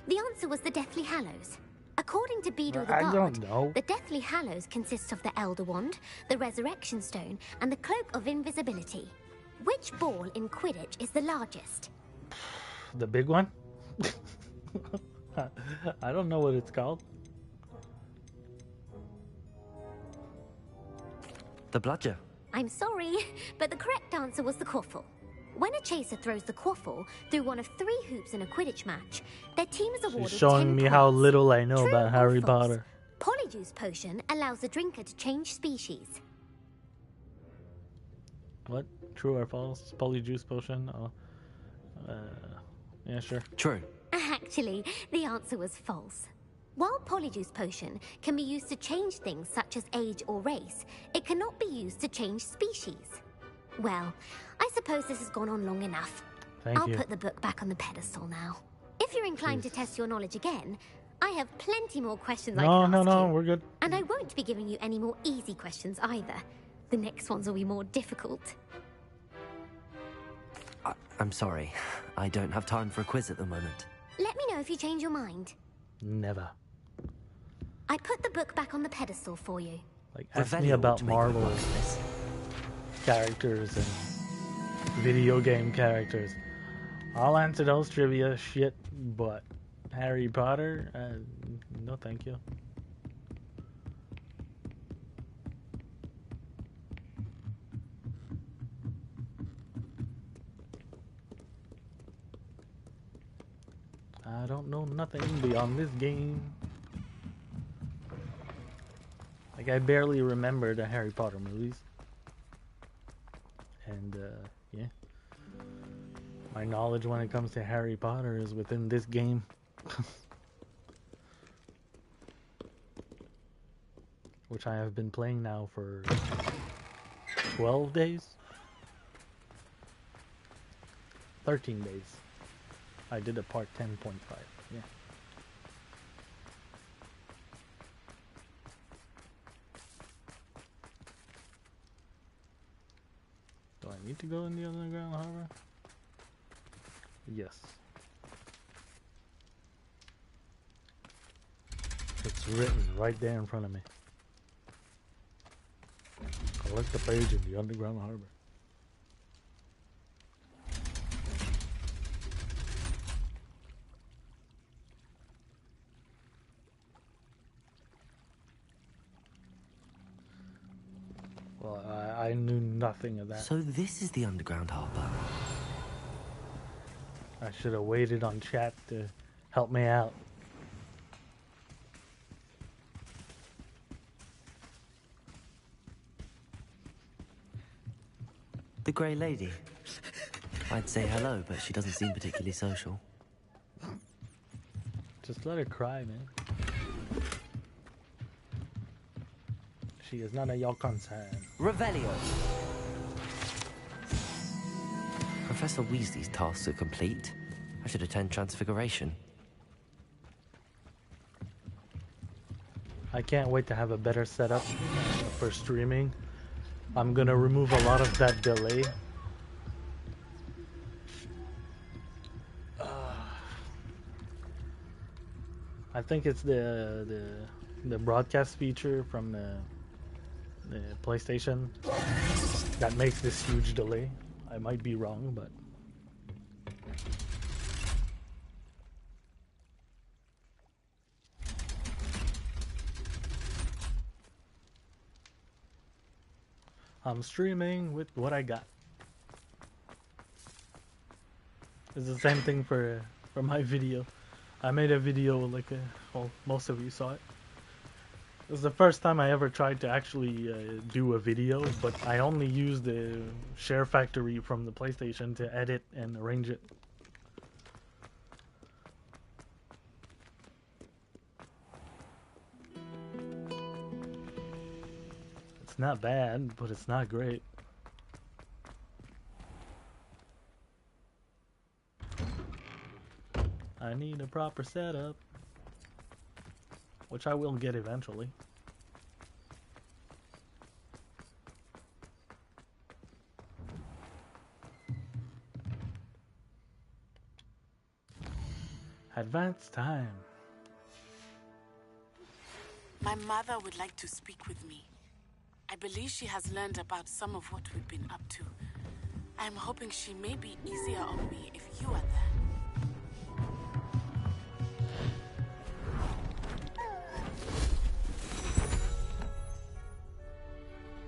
Speaker 4: the answer was the Deathly Hallows. According to Beedle the
Speaker 1: I
Speaker 4: Guard,
Speaker 1: don't know.
Speaker 4: the Deathly Hallows consists of the Elder Wand, the Resurrection Stone, and the Cloak of Invisibility. Which ball in Quidditch is the largest?
Speaker 1: The big one? I don't know what it's called.
Speaker 3: The bludger.
Speaker 4: I'm sorry, but the correct answer was the quaffle. When a chaser throws the quaffle through one of 3 hoops in a Quidditch match, their team is awarded
Speaker 1: She's showing
Speaker 4: 10
Speaker 1: me
Speaker 4: points.
Speaker 1: how little I know
Speaker 4: True
Speaker 1: about
Speaker 4: or
Speaker 1: Harry
Speaker 4: false?
Speaker 1: Potter.
Speaker 4: Polyjuice Potion allows the drinker to change species.
Speaker 1: What? True or false? Polyjuice potion? Oh. Yeah, sure.
Speaker 3: True.
Speaker 4: Actually, the answer was false. While Polyjuice Potion can be used to change things such as age or race, it cannot be used to change species. Well, I suppose this has gone on long enough. I'll put the book back on the pedestal now. If you're inclined to test your knowledge again, I have plenty more questions I can ask you.
Speaker 1: We're good.
Speaker 4: And I won't be giving you any more easy questions either. The next ones will be more difficult.
Speaker 3: I'm sorry. I don't have time for a quiz at the moment.
Speaker 4: Let me know if you change your mind.
Speaker 1: Never.
Speaker 4: I put the book back on the pedestal for you.
Speaker 1: Like, ask me about Marvel characters and video game characters. I'll answer those trivia shit, but Harry Potter, no thank you. I don't know nothing beyond this game. Like, I barely remember the Harry Potter movies. And, yeah. My knowledge when it comes to Harry Potter is within this game. Which I have been playing now for 12 days? 13 days. I did a part 10.5, yeah. Do I need to go in the underground harbor? Yes. It's written right there in front of me. Collect the page in the underground harbor. Well, I knew nothing of that.
Speaker 3: So this is the underground harbor.
Speaker 1: I should have waited on chat to help me out.
Speaker 3: The Grey Lady. I'd say hello, but she doesn't seem particularly social.
Speaker 1: Just let her cry, man. She is none of your concern.
Speaker 3: Revelio. Professor Weasley's tasks are complete. I should attend Transfiguration.
Speaker 1: I can't wait to have a better setup for streaming. I'm gonna remove a lot of that delay. I think it's the broadcast feature from the PlayStation that makes this huge delay. I might be wrong, but I'm streaming with what I got. It's the same thing for my video. I made a video like well, most of you saw it. It was the first time I ever tried to actually do a video, but I only used the Share Factory from the PlayStation to edit and arrange it. It's not bad, but it's not great. I need a proper setup, which I will get eventually. Advance time.
Speaker 13: My mother would like to speak with me. I believe she has learned about some of what we've been up to. I'm hoping she may be easier on me if you are there.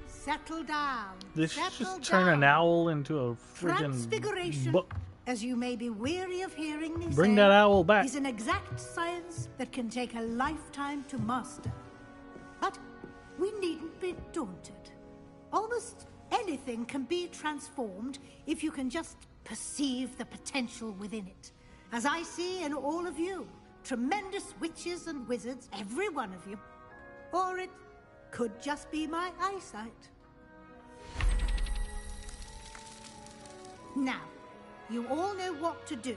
Speaker 12: Settle down.
Speaker 1: This
Speaker 12: Settle
Speaker 1: just turn
Speaker 12: down.
Speaker 1: an owl into a
Speaker 12: Transfiguration,
Speaker 1: friggin' book.
Speaker 12: as you may be weary of hearing me
Speaker 1: Bring
Speaker 12: say,
Speaker 1: that owl back.
Speaker 12: is an exact science that can take a lifetime to master. But we needn't be daunted. Almost anything can be transformed if you can just perceive the potential within it. As I see in all of you, tremendous witches and wizards, every one of you. Or it could just be my eyesight. Now, you all know what to do.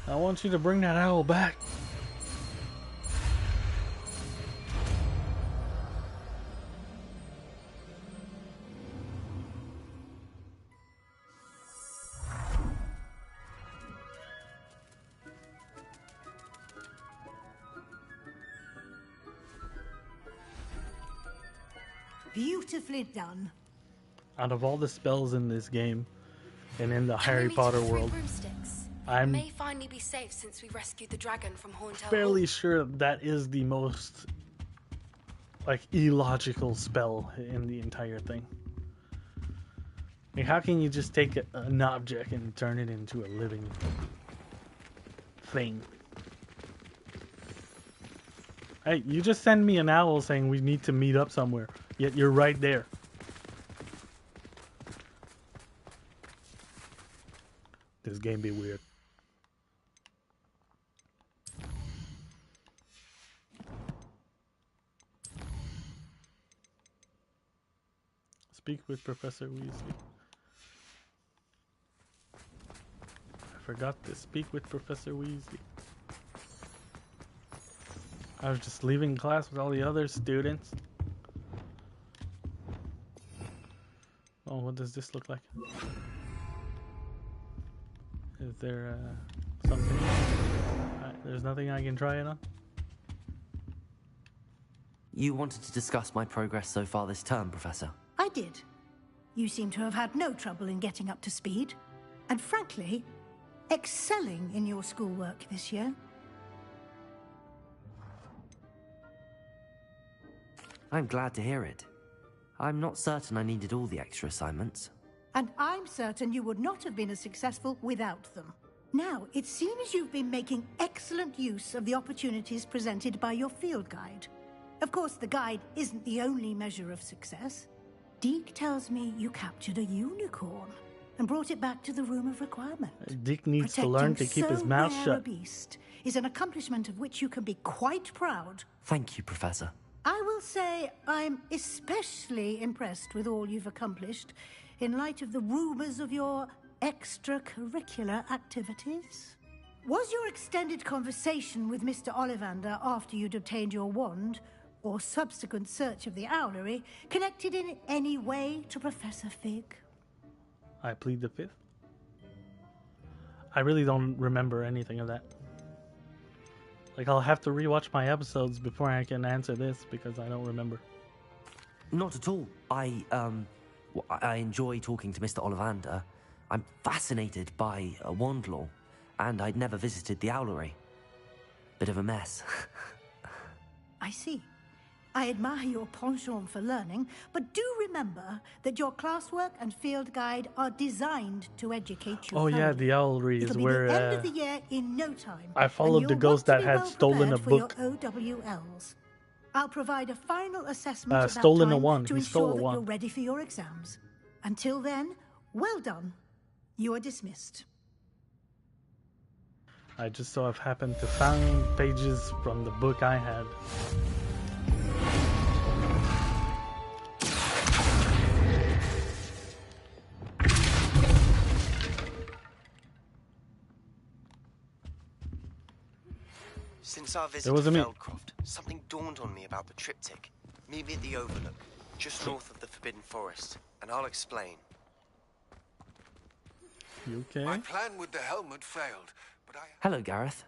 Speaker 1: I want you to bring that owl back.
Speaker 12: Beautifully done.
Speaker 1: Out of all the spells in this game and in the
Speaker 9: Can we
Speaker 1: Harry
Speaker 9: meet
Speaker 1: Potter
Speaker 9: with 3
Speaker 1: world,
Speaker 9: broomsticks? It
Speaker 1: I'm
Speaker 9: may finally be safe since we rescued the dragon from Horntail
Speaker 1: fairly
Speaker 9: Hall.
Speaker 1: sure that is the most like illogical spell in the entire thing. Like, how can you just take an object and turn it into a living thing? Hey, you just send me an owl saying we need to meet up somewhere, yet you're right there. This game be weird. Speak with Professor Weasley. I forgot to speak with Professor Weasley. I was just leaving class with all the other students. Oh, what does this look like? Is there something? There's nothing I can try it on?
Speaker 3: You wanted to discuss my progress so far this term, Professor?
Speaker 12: I did. You seem to have had no trouble in getting up to speed. And frankly, excelling in your schoolwork this year.
Speaker 3: I'm glad to hear it. I'm not certain I needed all the extra assignments.
Speaker 12: And I'm certain you would not have been as successful without them. Now, it seems you've been making excellent use of the opportunities presented by your field guide. Of course, the guide isn't the only measure of success. Deke tells me you captured a unicorn and brought it back to the Room of Requirement.
Speaker 1: Deke needs to learn to keep his mouth
Speaker 12: Protecting so rare a
Speaker 1: shut.
Speaker 12: beast is an accomplishment of which you can be quite proud.
Speaker 3: Thank you, Professor.
Speaker 12: I will say I'm especially impressed with all you've accomplished in light of the rumors of your extracurricular activities. Was your extended conversation with Mr. Ollivander after you'd obtained your wand, or subsequent search of the owlery, connected in any way to Professor Fig?
Speaker 1: I plead the fifth. I really don't remember anything of that. Like, I'll have to rewatch my episodes before I can answer this because I don't remember.
Speaker 3: Not at all. I enjoy talking to Mr. Ollivander. I'm fascinated by wand law, and I'd never visited the owlery. Bit of a mess.
Speaker 12: I see. I admire your penchant for learning, but do remember that your classwork and field guide are designed to educate you.
Speaker 1: Oh yeah, the owlery is
Speaker 12: It'll be
Speaker 1: where
Speaker 12: the end of the year in no time.
Speaker 1: I followed
Speaker 12: and
Speaker 1: the
Speaker 12: you'll
Speaker 1: ghost
Speaker 12: want to
Speaker 1: that
Speaker 12: be
Speaker 1: had
Speaker 12: well
Speaker 1: stolen a
Speaker 12: prepared for
Speaker 1: book.
Speaker 12: your OWLs. I'll provide a final assessment at that
Speaker 1: stolen a
Speaker 12: time
Speaker 1: wand.
Speaker 12: to
Speaker 1: He stole
Speaker 12: ensure
Speaker 1: a
Speaker 12: that
Speaker 1: wand.
Speaker 12: you're ready for your exams. Until then, well done. You are dismissed.
Speaker 1: I just so have happened to find pages from the book I had.
Speaker 14: Since our visit
Speaker 1: It
Speaker 14: to
Speaker 1: wasn't me.
Speaker 14: Feldcroft, something dawned on me about the triptych. Meet me at the Overlook, just north of the Forbidden Forest, and I'll explain.
Speaker 1: You okay?
Speaker 5: My plan with the helmet failed, but I...
Speaker 3: Hello, Gareth.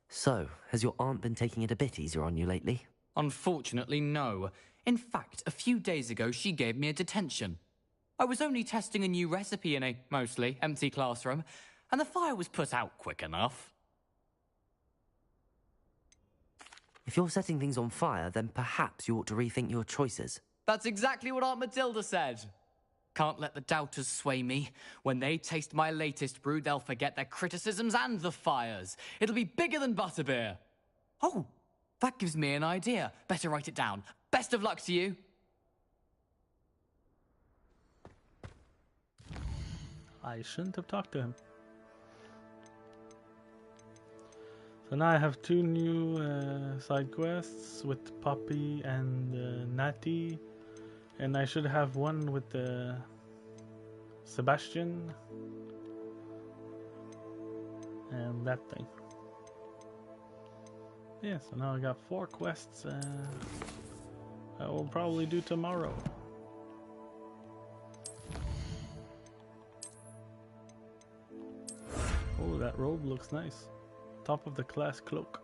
Speaker 3: So, has your aunt been taking it a bit easier on you lately?
Speaker 15: Unfortunately, no. In fact, a few days ago, she gave me a detention. I was only testing a new recipe in a mostly empty classroom, and the fire was put out quick enough.
Speaker 3: If you're setting things on fire, then perhaps you ought to rethink your choices.
Speaker 15: That's exactly what Aunt Matilda said. Can't let the doubters sway me. When they taste my latest brew, they'll forget their criticisms and the fires. It'll be bigger than butterbeer. Oh, that gives me an idea. Better write it down. Best of luck to you.
Speaker 1: I shouldn't have talked to him. So now I have 2 new side quests with Poppy and Natty. And I should have one with Sebastian. And that thing. Yeah, so now I got 4 quests I will probably do tomorrow. Oh, that robe looks nice. Top of the class cloak.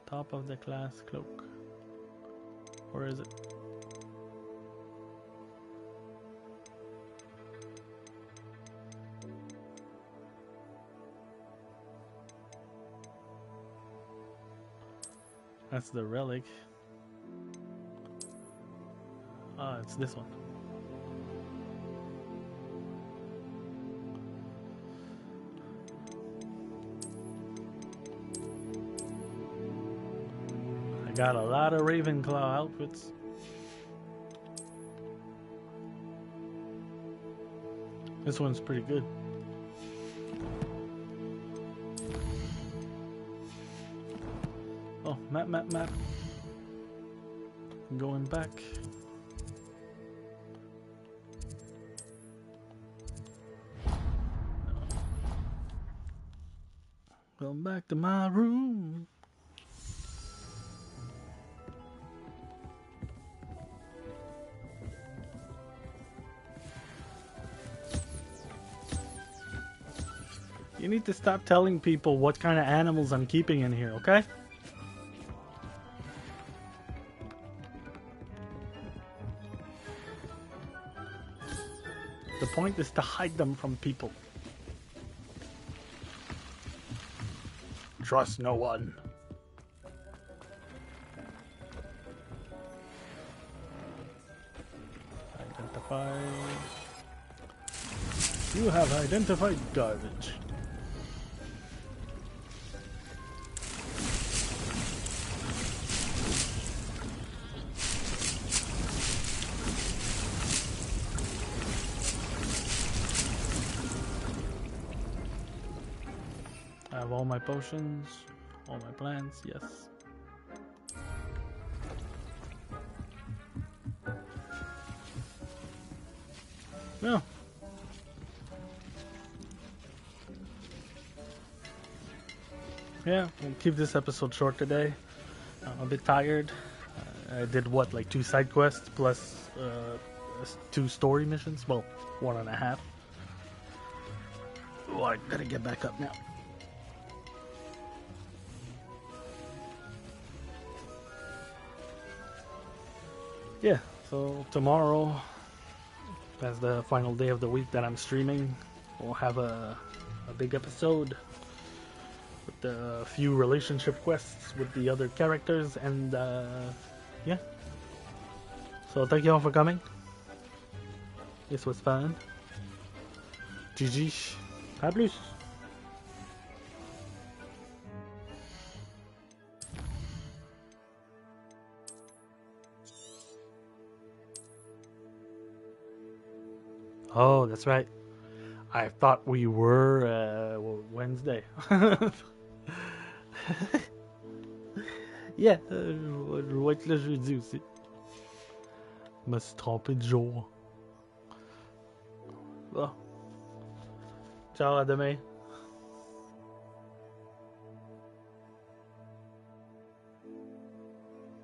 Speaker 1: Top of the class cloak. Where is it? That's the relic. Ah, it's this one. I got a lot of Ravenclaw outfits. This one's pretty good. Oh, map. Going back. Going back to my room. You need to stop telling people what kind of animals I'm keeping in here, okay? The point is to hide them from people. Trust no one. Identify. You have identified garbage. I have all my potions, all my plants, yes. No. Yeah, we'll keep this episode short today. I'm a bit tired. I did what, like 2 side quests plus 2 story missions? Well, 1.5. Oh, I gotta get back up now. Yeah, so tomorrow, that's the final day of the week that I'm streaming. We'll have a big episode with a few relationship quests with the other characters, and yeah. So thank you all for coming. This was fun. GG. À plus. Oh, that's right. I thought we were Wednesday. Yeah, je vais être le jeudi aussi. Je me suis trompé de jour. Bon. Ciao, à demain.